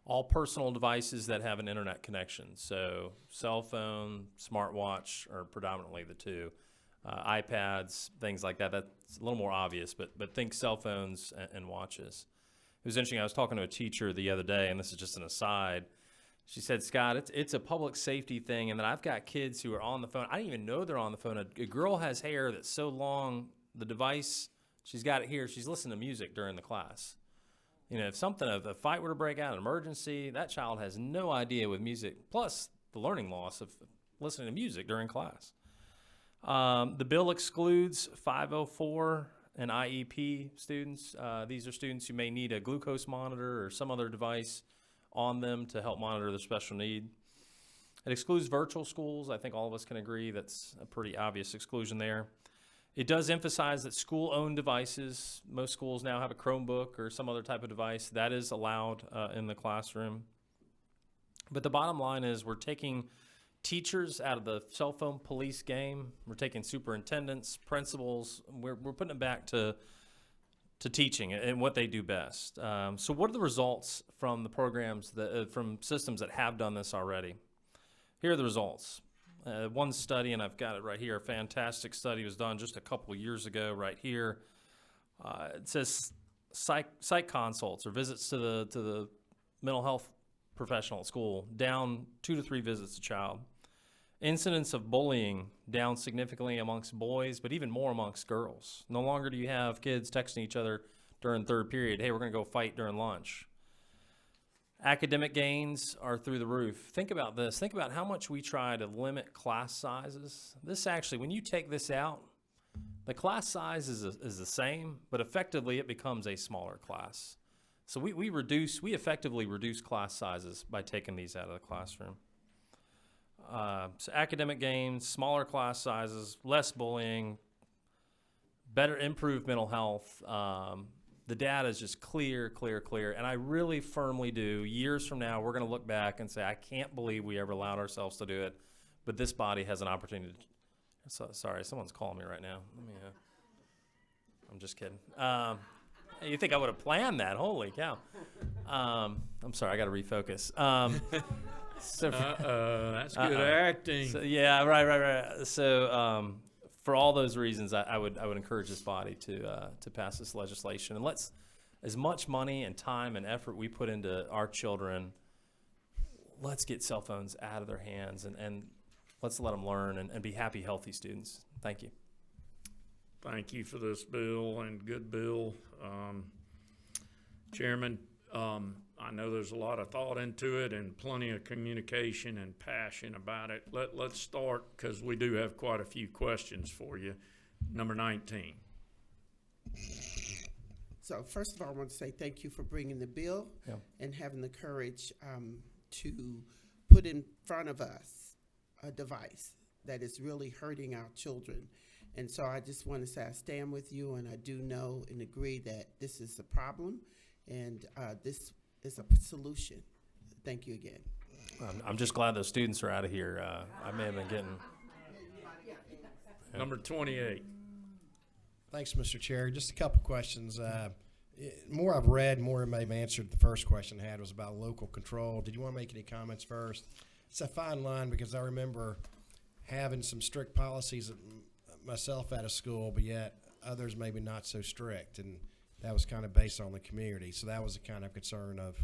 All personal devices that have an internet connection, so cell phone, smartwatch are predominantly the two. iPads, things like that, that's a little more obvious, but think cell phones and watches. It was interesting, I was talking to a teacher the other day, and this is just an aside. She said, Scott, it's a public safety thing, and that I've got kids who are on the phone. I didn't even know they're on the phone. A girl has hair that's so long, the device, she's got it here, she's listening to music during the class. You know, if a fight were to break out, an emergency, that child has no idea with music, plus the learning loss of listening to music during class. The bill excludes 504 and IEP students. These are students who may need a glucose monitor or some other device on them to help monitor their special need. It excludes virtual schools. I think all of us can agree that's a pretty obvious exclusion there. It does emphasize that school-owned devices, most schools now have a Chromebook or some other type of device, that is allowed in the classroom. But the bottom line is we're taking teachers out of the cell phone police game. We're taking superintendents, principals. We're putting it back to teaching and what they do best. So what are the results from the programs, from systems that have done this already? Here are the results. One study, and I've got it right here, a fantastic study was done just a couple of years ago right here. It says psych consults or visits to the mental health professional at school, down 2 to 3 visits a child. Incidents of bullying down significantly amongst boys, but even more amongst girls. No longer do you have kids texting each other during third period, hey, we're going to go fight during lunch. Academic gains are through the roof. Think about this. Think about how much we try to limit class sizes. This actually, when you take this out, the class size is the same, but effectively it becomes a smaller class. So we effectively reduce class sizes by taking these out of the classroom. So academic gains, smaller class sizes, less bullying, better improved mental health. The data is just clear. And I really firmly do, years from now, we're going to look back and say, I can't believe we ever allowed ourselves to do it. But this body has an opportunity to. Sorry, someone's calling me right now. I'm just kidding. You think I would have planned that? Holy cow. I'm sorry, I got to refocus. That's good acting. So, yeah, right. So for all those reasons, I would encourage this body to pass this legislation. And let's, as much money and time and effort we put into our children, let's get cell phones out of their hands and let's let them learn and be happy, healthy students. Thank you. Thank you for this bill, and good bill. Chairman, I know there's a lot of thought into it and plenty of communication and passion about it. Let's start, because we do have quite a few questions for you. Number 19. So first of all, I want to say thank you for bringing the bill and having the courage to put in front of us a device that is really hurting our children. And so I just want to say I stand with you, and I do know and agree that this is a problem, and this is a solution. Thank you again. I'm just glad those students are out of here. I may have been getting. Number 28. Thanks, Mr. Chair. Just a couple questions. More I've read, more I may have answered. The first question I had was about local control. Did you want to make any comments first? It's a fine line, because I remember having some strict policies myself out of school, but yet others maybe not so strict, and that was kind of based on the community. So that was a kind of concern of.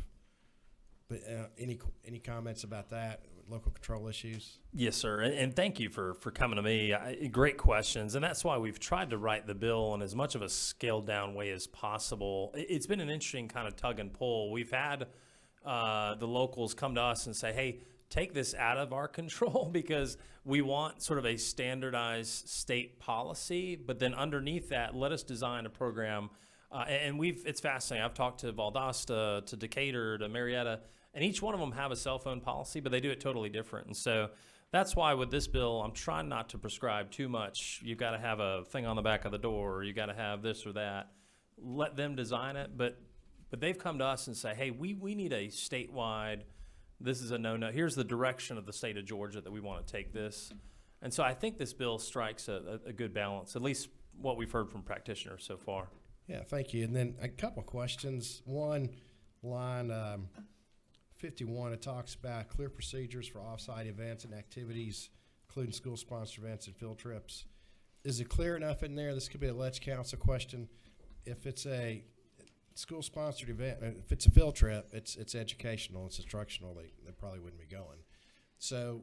But any comments about that, local control issues? Yes, sir, and thank you for coming to me. Great questions, and that's why we've tried to write the bill in as much of a scaled down way as possible. It's been an interesting kind of tug and pull. We've had the locals come to us and say, hey, take this out of our control, because we want sort of a standardized state policy, but then underneath that, let us design a program. And it's fascinating. I've talked to Valdosta, to Decatur, to Marietta, and each one of them have a cell phone policy, but they do it totally different. And so that's why with this bill, I'm trying not to prescribe too much. You've got to have a thing on the back of the door, or you got to have this or that. Let them design it, but they've come to us and say, hey, we need a statewide. This is a no-no. Here's the direction of the state of Georgia that we want to take this. And so I think this bill strikes a good balance, at least what we've heard from practitioners so far. Yeah, thank you. And then a couple of questions. One, line 51, it talks about clear procedures for off-site events and activities, including school-sponsored events and field trips. Is it clear enough in there? This could be a Ledge Council question. If it's a school-sponsored event, if it's a field trip, it's educational, it's instructional, they probably wouldn't be going. So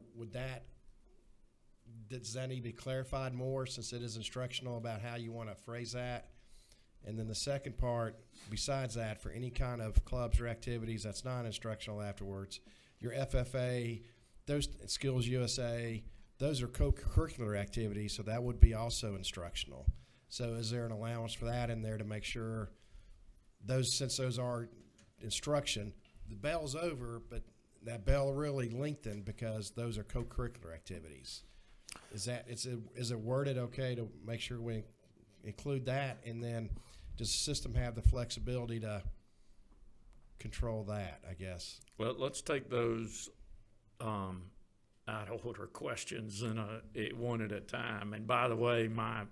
does that need to be clarified more, since it is instructional, about how you want to phrase that? And then the second part, besides that, for any kind of clubs or activities that's non-instructional afterwards, your FFA, those Skills USA, those are co-curricular activities, so that would be also instructional. So is there an allowance for that in there to make sure since those are instruction, the bell's over, but that bell really lengthened because those are co-curricular activities? Is it worded okay to make sure we include that? And then does the system have the flexibility to control that, I guess? Well, let's take those out of order questions one at a time. And by the way, my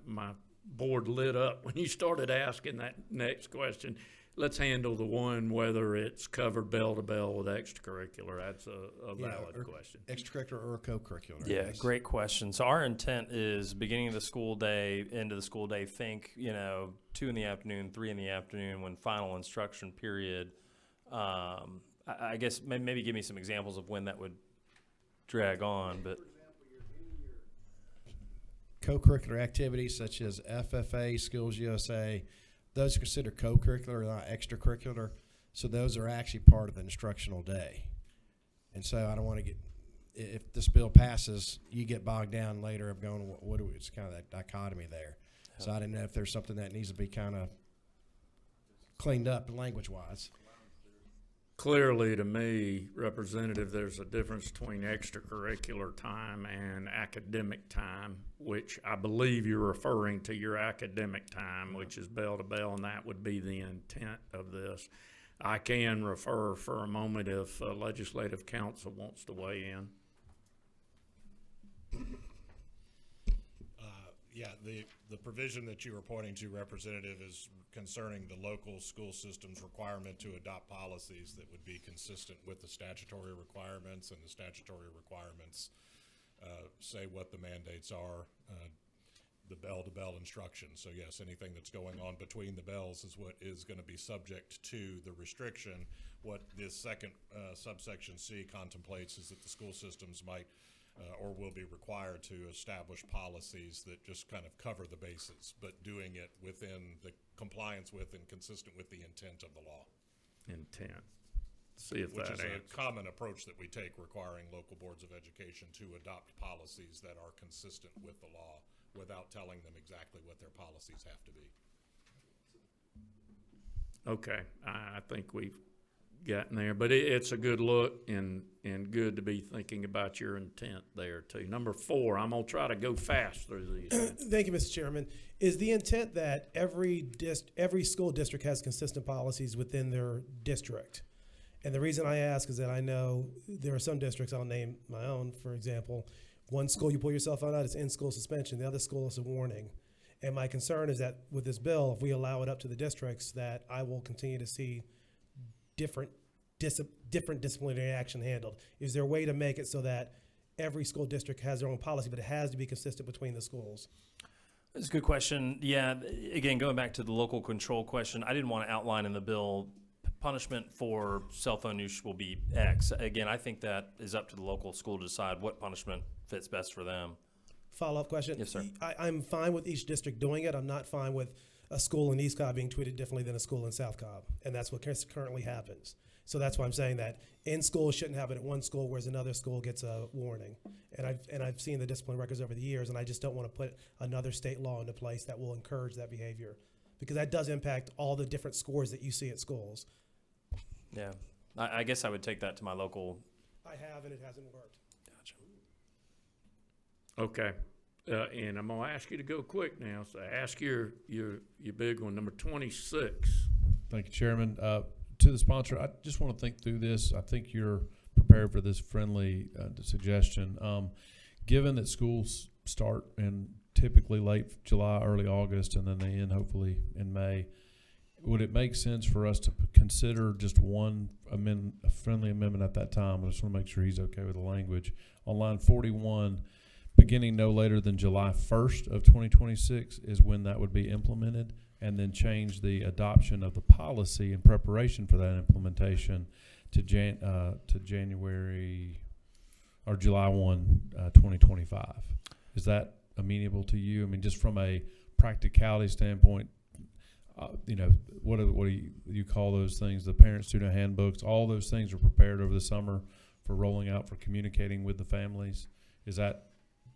board lit up when you started asking that next question. Let's handle the one whether it's covered bell to bell with extracurricular. That's a valid question. Extracurricular or co-curricular? Yeah, great question. So our intent is beginning of the school day, end of the school day, think, 2 in the afternoon, 3 in the afternoon, when final instruction period. I guess maybe give me some examples of when that would drag on. But co-curricular activities such as FFA, Skills USA, those are considered co-curricular, not extracurricular. So those are actually part of the instructional day. And so I don't want to get, if this bill passes, you get bogged down later of going, what do we, it's kind of that dichotomy there. So I didn't know if there's something that needs to be kind of cleaned up language-wise. Clearly, to me, Representative, there's a difference between extracurricular time and academic time, which I believe you're referring to your academic time, which is bell to bell, and that would be the intent of this. I can refer for a moment if Legislative Council wants to weigh in. Yeah, the provision that you were pointing to, Representative, is concerning the local school system's requirement to adopt policies that would be consistent with the statutory requirements, and the statutory requirements say what the mandates are, the bell-to-bell instruction. So yes, anything that's going on between the bells is what is going to be subject to the restriction. What this second subsection C contemplates is that the school systems might or will be required to establish policies that just kind of cover the bases, but doing it within the compliance with and consistent with the intent of the law. Intent. See if Which that is a answers. common approach that we take, requiring local boards of education to adopt policies that are consistent with the law without telling them exactly what their policies have to be. Okay, I think we've gotten there, but it's a good look and good to be thinking about your intent there too. Number 4, I'm gonna try to go fast through these. Thank you, Mr. Chairman. Is the intent that every school district has consistent policies within their district? And the reason I ask is that I know there are some districts, I'll name my own, for example, one school you pull yourself out, it's in-school suspension, the other school is a warning. And my concern is that with this bill, if we allow it up to the districts, that I will continue to see different disciplinary action handled. Is there a way to make it so that every school district has their own policy, but it has to be consistent between the schools? That's a good question. Yeah, again, going back to the local control question, I didn't want to outline in the bill punishment for cell phone use will be X. Again, I think that is up to the local school to decide what punishment fits best for them. Follow-up question? Yes, sir. I'm fine with each district doing it. I'm not fine with a school in East Cobb being treated differently than a school in South Cobb, and that's what currently happens. So that's why I'm saying that in school shouldn't happen at one school, whereas another school gets a warning. And I've seen the discipline records over the years, and I just don't want to put another state law into place that will encourage that behavior, because that does impact all the different scores that you see at schools. Yeah, I guess I would take that to my local. I have, and it hasn't worked. Okay, and I'm gonna ask you to go quick now, so ask your big one, number 26. Thank you, Chairman. To the sponsor, I just want to think through this. I think you're prepared for this friendly suggestion. Given that schools start in typically late July, early August, and then they end hopefully in May, would it make sense for us to consider just one a friendly amendment at that time? I just want to make sure he's okay with the language. On line 41, beginning no later than July 1st of 2026 is when that would be implemented, and then change the adoption of the policy in preparation for that implementation to January or July 1, 2025. Is that amenable to you? I mean, just from a practicality standpoint, what do you call those things? The parent-student handbooks, all those things are prepared over the summer for rolling out, for communicating with the families. Do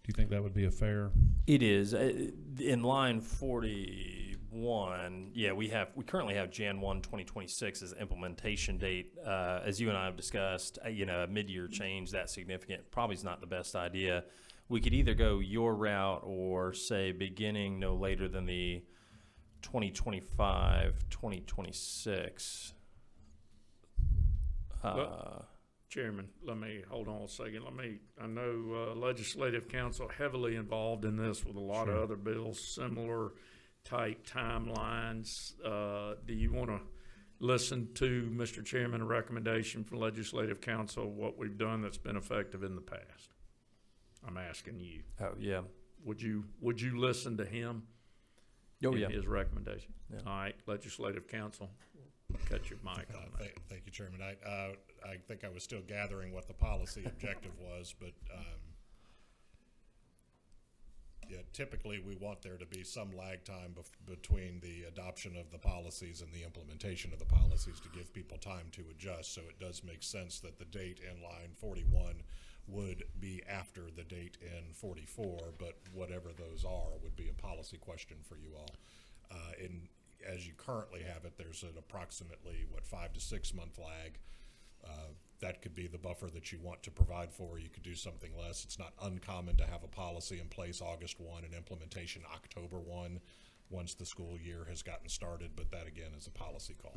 you think that would be a fair? It is. In line 41, yeah, we currently have Jan 1, 2026 as implementation date. As you and I have discussed, a mid-year change that significant probably is not the best idea. We could either go your route or say beginning no later than the 2025, 2026. Chairman, let me hold on a second. I know Legislative Council heavily involved in this with a lot of other bills, similar type timelines. Do you want to listen to, Mr. Chairman, a recommendation from Legislative Council, what we've done that's been effective in the past? I'm asking you. Oh, yeah. Would you listen to him? Oh, in yeah. his recommendation? Yeah. All right, Legislative Council, cut your mic on that. Thank you, Chairman. I think I was still gathering what the policy objective was, but yet. Typically, we want there to be some lag time between the adoption of the policies and the implementation of the policies to give people time to adjust. So it does make sense that the date in line 41 would be after the date in 44, but whatever those are would be a policy question for you all. As you currently have it, there's an approximately, 5 to 6 month lag. That could be the buffer that you want to provide for. You could do something less. It's not uncommon to have a policy in place August 1 and implementation October 1 once the school year has gotten started, but that again is a policy call.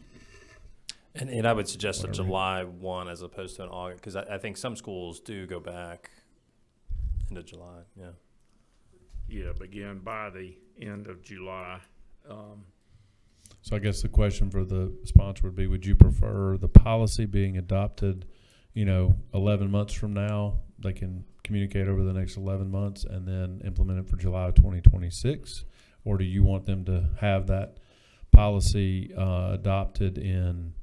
And I would suggest a July 1 as opposed to an August, because I think some schools do go back into July, yeah. Yeah, begin by the end of July. So I guess the question for the sponsor would be, would you prefer the policy being adopted, 11 months from now? They can communicate over the next 11 months and then implement it for July of 2026? Or do you want them to have that policy adopted in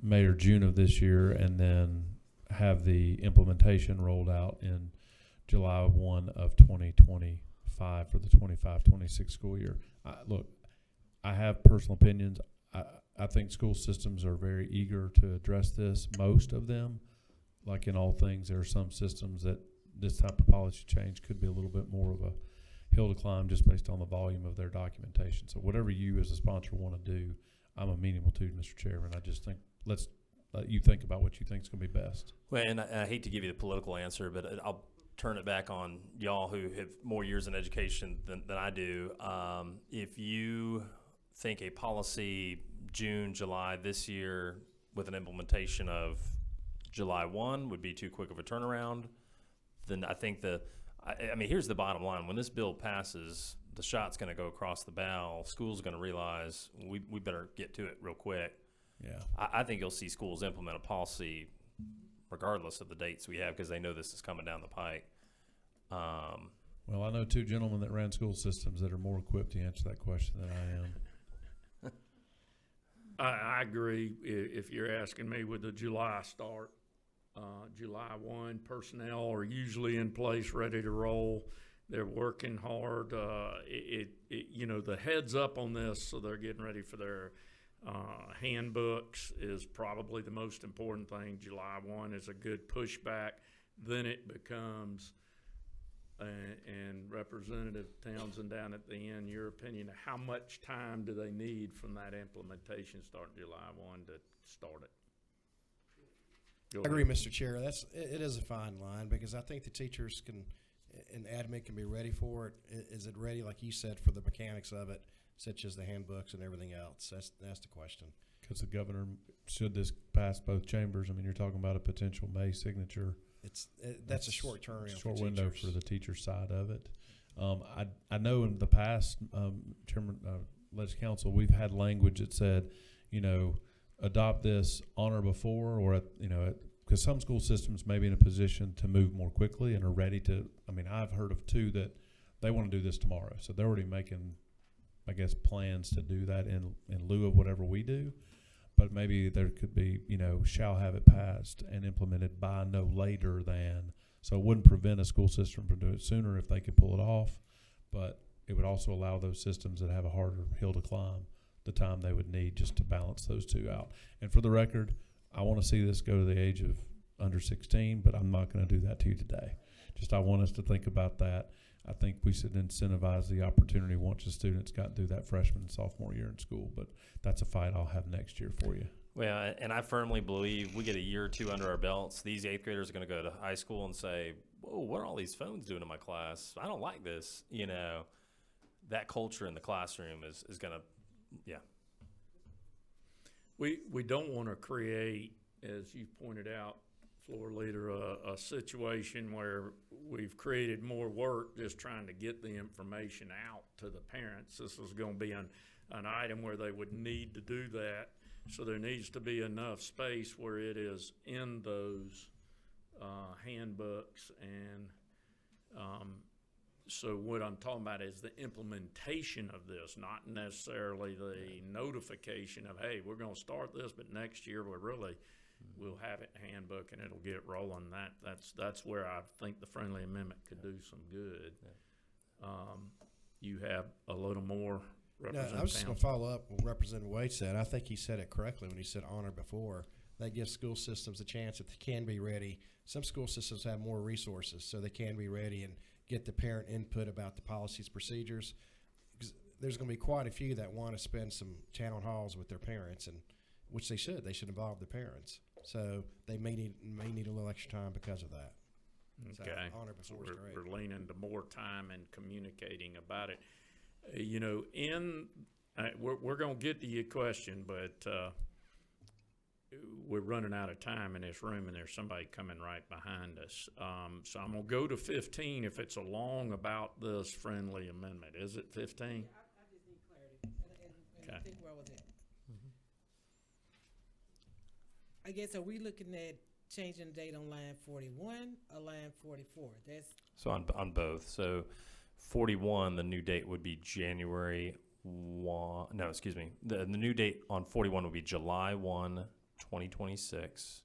May or June of this year and then have the implementation rolled out in July 1 of 2025 for the 25-26 school year? Look, I have personal opinions. I think school systems are very eager to address this. Most of them, like in all things, there are some systems that this type of policy change could be a little bit more of a hill to climb just based on the volume of their documentation. So whatever you as a sponsor want to do, I'm amenable to, Mr. Chairman. I just think let's let you think about what you think is going to be best. Well, and I hate to give you the political answer, but I'll turn it back on y'all who have more years in education than I do. If you think a policy June, July this year with an implementation of July 1 would be too quick of a turnaround, then I think I mean, here's the bottom line. When this bill passes, the shot's going to go across the bow. School's going to realize we better get to it real quick. Yeah. I think you'll see schools implement a policy regardless of the dates we have because they know this is coming down the pike. Well, I know two gentlemen that ran school systems that are more equipped to answer that question than I am. I agree. If you're asking me with the July start, July 1, personnel are usually in place, ready to roll. They're working hard. The heads up on this, so they're getting ready for their handbooks is probably the most important thing. July 1 is a good pushback. Then it becomes, and Representative Townsend down at the end, your opinion, how much time do they need from that implementation starting July 1 to start it? I agree, Mr. Chair. It is a fine line because I think the teachers and admin can be ready for it. Is it ready, like you said, for the mechanics of it, such as the handbooks and everything else? That's the question. Because the governor, should this pass both chambers, I mean, you're talking about a potential May signature. That's a short turnaround. Short window for the teacher side of it. I know in the past, Chairman, Legislative Council, we've had language that said, adopt this on or before, or because some school systems may be in a position to move more quickly and are ready to. I mean, I've heard of two that they want to do this tomorrow, so they're already making, I guess, plans to do that in lieu of whatever we do. But maybe there could be, shall have it passed and implemented by no later than. So it wouldn't prevent a school system from doing it sooner if they could pull it off, but it would also allow those systems that have a harder hill to climb the time they would need just to balance those two out. And for the record, I want to see this go to the age of under 16, but I'm not going to do that to you today. I want us to think about that. I think we should incentivize the opportunity once the students got through that freshman and sophomore year in school, but that's a fight I'll have next year for you. Well, and I firmly believe we get a year or two under our belts, these 8th graders are going to go to high school and say, whoa, what are all these phones doing in my class? I don't like this. That culture in the classroom is going to, yeah. We don't want to create, as you pointed out, floor leader, a situation where we've created more work just trying to get the information out to the parents. This is going to be an item where they would need to do that. So there needs to be enough space where it is in those handbooks. And so what I'm talking about is the implementation of this, not necessarily the notification of, hey, we're going to start this, but next year we'll have it in handbook and it'll get rolling. That's where I think the friendly amendment could do some good. you have a little more No, Representative I was just going to Townsend. follow up what Representative Wade said. I think he said it correctly when he said honor before. That gives school systems a chance if they can be ready. Some school systems have more resources, so they can be ready and get the parent input about the policies, procedures. 'Cause there's going to be quite a few that want to spend some town halls with their parents, and which they should. They should involve their parents. So they may need a little extra time because of that. So Okay, honor so before is great. we're leaning to more time and communicating about it. We're gonna get to your question, but, we're running out of time in this room and there's somebody coming right behind us. So I'm gonna go to 15 if it's along about this friendly amendment. Is it 15? I just need clarity. And Okay. think where was it? I guess, are we looking at changing the date on line 41 or line 44? That's So on both. So 41, the new date would be January 1. No, excuse me. The new date on 41 would be July 1, 2026.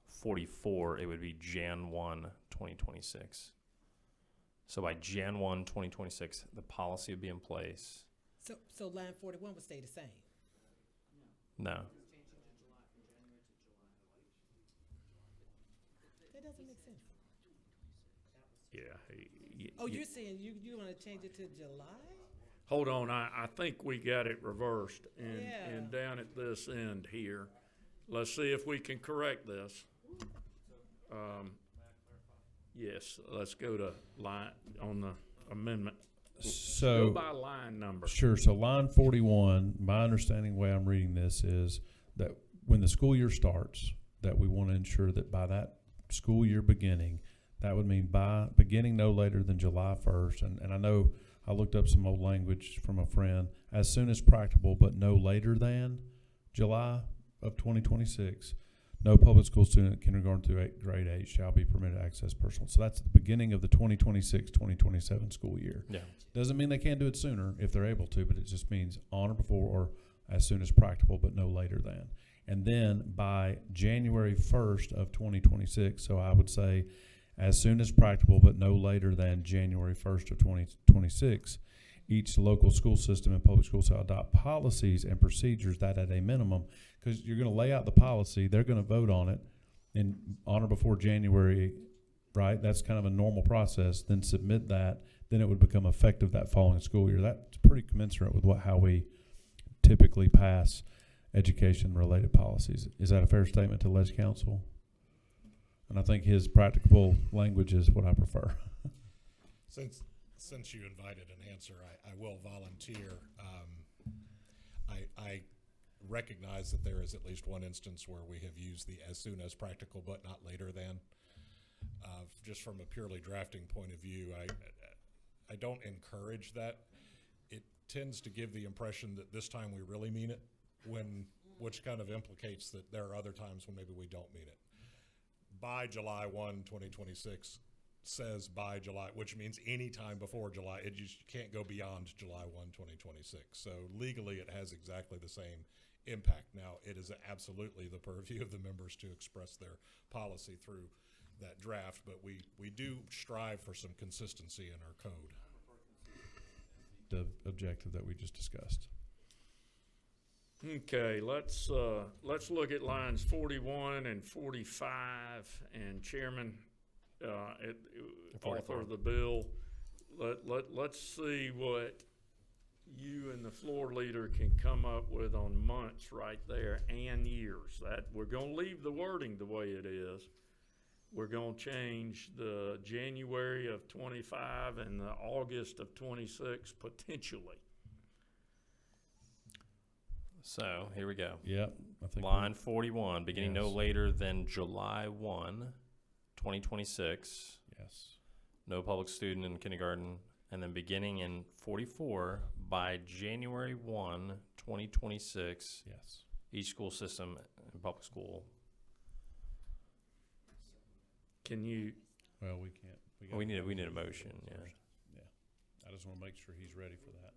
44, it would be Jan 1, 2026. So by Jan 1, 2026, the policy would be in place. so line 41 would stay the same. No. That doesn't make sense. Yeah. Oh, you're saying you want to change it to July? Hold on, I think we got it reversed and, Yeah. and down at this end here. Let's see if we can correct this. Yes, let's go to line, on the amendment. So Go by line number. Sure. So line 41, my understanding, the way I'm reading this is that when the school year starts, that we want to ensure that by that school year beginning, that would mean by beginning no later than July 1st. And I know I looked up some old language from a friend, as soon as practicable, but no later than July of 2026. No public school student kindergarten through grade 8 shall be permitted to access personal. So that's the beginning of the 2026-2027 school year. Yeah. Doesn't mean they can't do it sooner if they're able to, but it just means on or before or as soon as practicable, but no later than. And then by January 1st of 2026, so I would say as soon as practicable, but no later than January 1st of 2026, each local school system and public schools shall adopt policies and procedures that at a minimum, because you're going to lay out the policy, they're going to vote on it and on or before January, right? That's kind of a normal process. Then submit that, then it would become effective that following school year. That's pretty commensurate with how we typically pass education-related policies. Is that a fair statement to Ledge Council? And I think his practicable language is what I prefer. Since you invited an answer, I will volunteer. I recognize that there is at least one instance where we have used the as soon as practical but not later than. Just from a purely drafting point of view, I don't encourage that. It tends to give the impression that this time we really mean it, which kind of implicates that there are other times when maybe we don't mean it. By July 1, 2026 says by July, which means any time before July. You can't go beyond July 1, 2026. So legally it has exactly the same impact. Now, it is absolutely the purview of the members to express their policy through that draft, but we do strive for some consistency in our code. The objective that we just discussed. Okay, let's look at lines 41 and 45, and Chairman, author of the bill, let's see what you and the floor leader can come up with on months right there and years. That we're gonna leave the wording the way it is. We're gonna change the January of 25 and the August of 26 potentially. So here we go. Yep. I think Line 41, beginning no Yes. later than July 1, 2026. Yes. No public student in kindergarten. And then beginning in 44, by January 1, 2026, Yes. each school system in public school. Can you? Well, we can't. We need a motion, yeah. First. Yeah. I just want to make sure he's ready for that.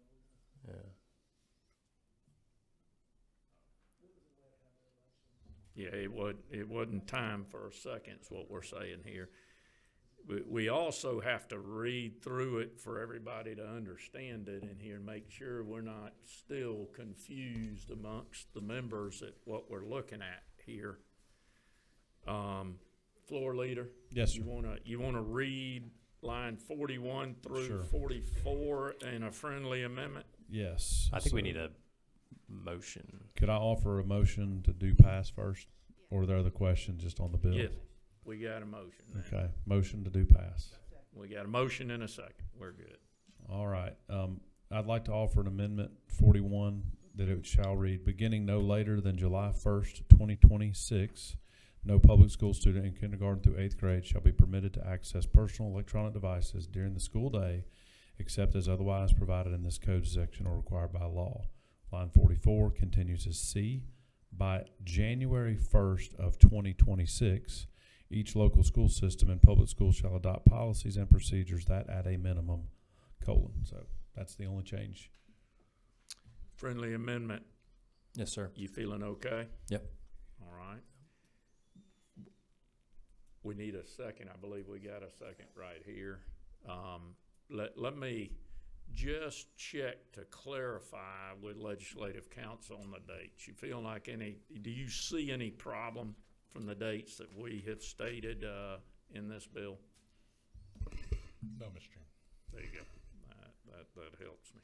Yeah. Yeah, it wasn't time for a second, is what we're saying here. we also have to read through it for everybody to understand it in here and make sure we're not still confused amongst the members at what we're looking at here. Floor leader? Yes, sir. You wanna read line 41 through Sure. 44 in a friendly amendment? Yes. I think we So need a motion. Could I offer a motion to do pass first? Or are there other questions just on the bill? Yes, we got a motion now. Okay, motion to do pass. We got a motion and a second. We're good. All right. I'd like to offer an amendment 41 that it shall read, beginning no later than July 1st, 2026, no public school student in kindergarten through 8th grade shall be permitted to access personal electronic devices during the school day except as otherwise provided in this code section or required by law. Line 44 continues as C. By January 1st of 2026, each local school system and public school shall adopt policies and procedures that at a minimum, : So that's the only change. Friendly amendment. Yes, sir. You feeling okay? Yep. All right. We need a second. I believe we got a second right here. Let me just check to clarify with legislative council on the dates. You feel like do you see any problem from the dates that we have stated in this bill? No, Mr. Chairman. There you go. That helps me.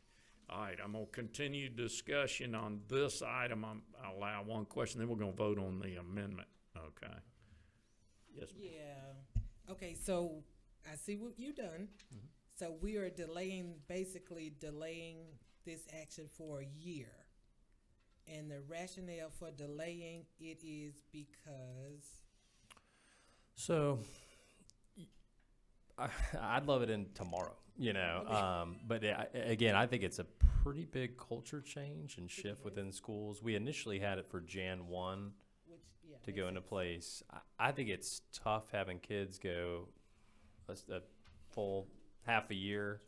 All right, I'm gonna continue discussion on this item. I'll allow one question, then we're gonna vote on the amendment. Okay. Yes, ma'am. Yeah. Okay, so I see what you've done. So we are basically delaying this action for a year. And the rationale for delaying it is because. So, I'd love it in tomorrow, but again, I think it's a pretty big culture change and shift within schools. We initially had it for Jan 1 to go into place. I think it's tough having kids go a full half a year,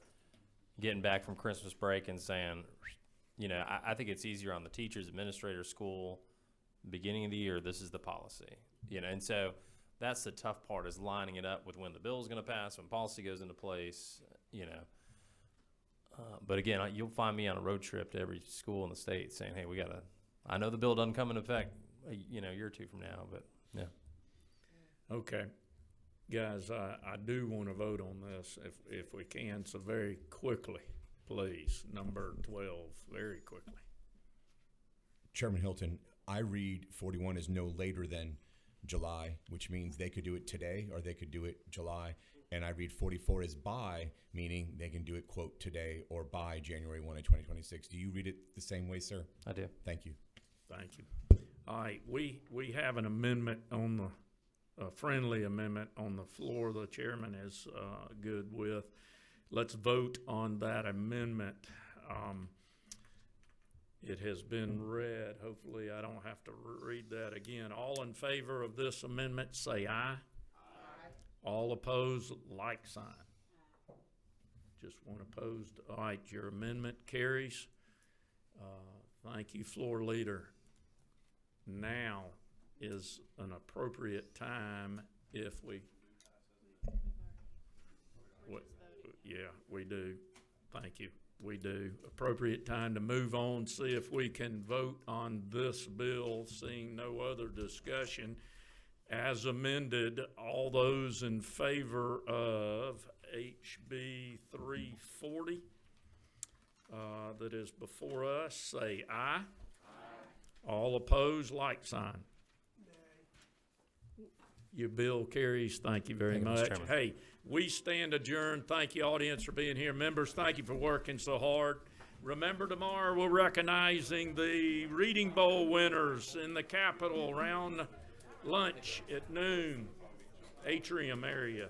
getting back from Christmas break and saying, I think it's easier on the teachers, administrators, school, beginning of the year, this is the policy, and so that's the tough part, is lining it up with when the bill is going to pass, when policy goes into place, but again, you'll find me on a road trip to every school in the state saying, hey, I know the bill doesn't come into effect, a year or two from now, but yeah. Okay. Guys, I do want to vote on this if we can, so very quickly, please. Number 12, very quickly. Chairman Hilton, I read 41 as no later than July, which means they could do it today or they could do it July. And I read 44 as by, meaning they can do it, quote, today or by January 1 of 2026. Do you read it the same way, sir? I do. Thank you. Thank you. All right, we have an amendment on the a friendly amendment on the floor the chairman is good with. Let's vote on that amendment. It has been read. Hopefully I don't have to read that again. All in favor of this amendment, say aye. Aye. All opposed, like sign. Just one opposed. All right, your amendment carries. Thank you, floor leader. Now is an appropriate time if we. Yeah, we do. Thank you. We do. Appropriate time to move on, see if we can vote on this bill, seeing no other discussion. As amended, all those in favor of HB 340 that is before us, say aye. Aye. All opposed, like sign. Your bill carries. Thank you very Thank you, Mr. much. Chairman. Hey, we stand adjourned. Thank you, audience, for being here. Members, thank you for working so hard. Remember, tomorrow we're recognizing the Reading Bowl winners in the Capitol around lunch at noon, atrium area.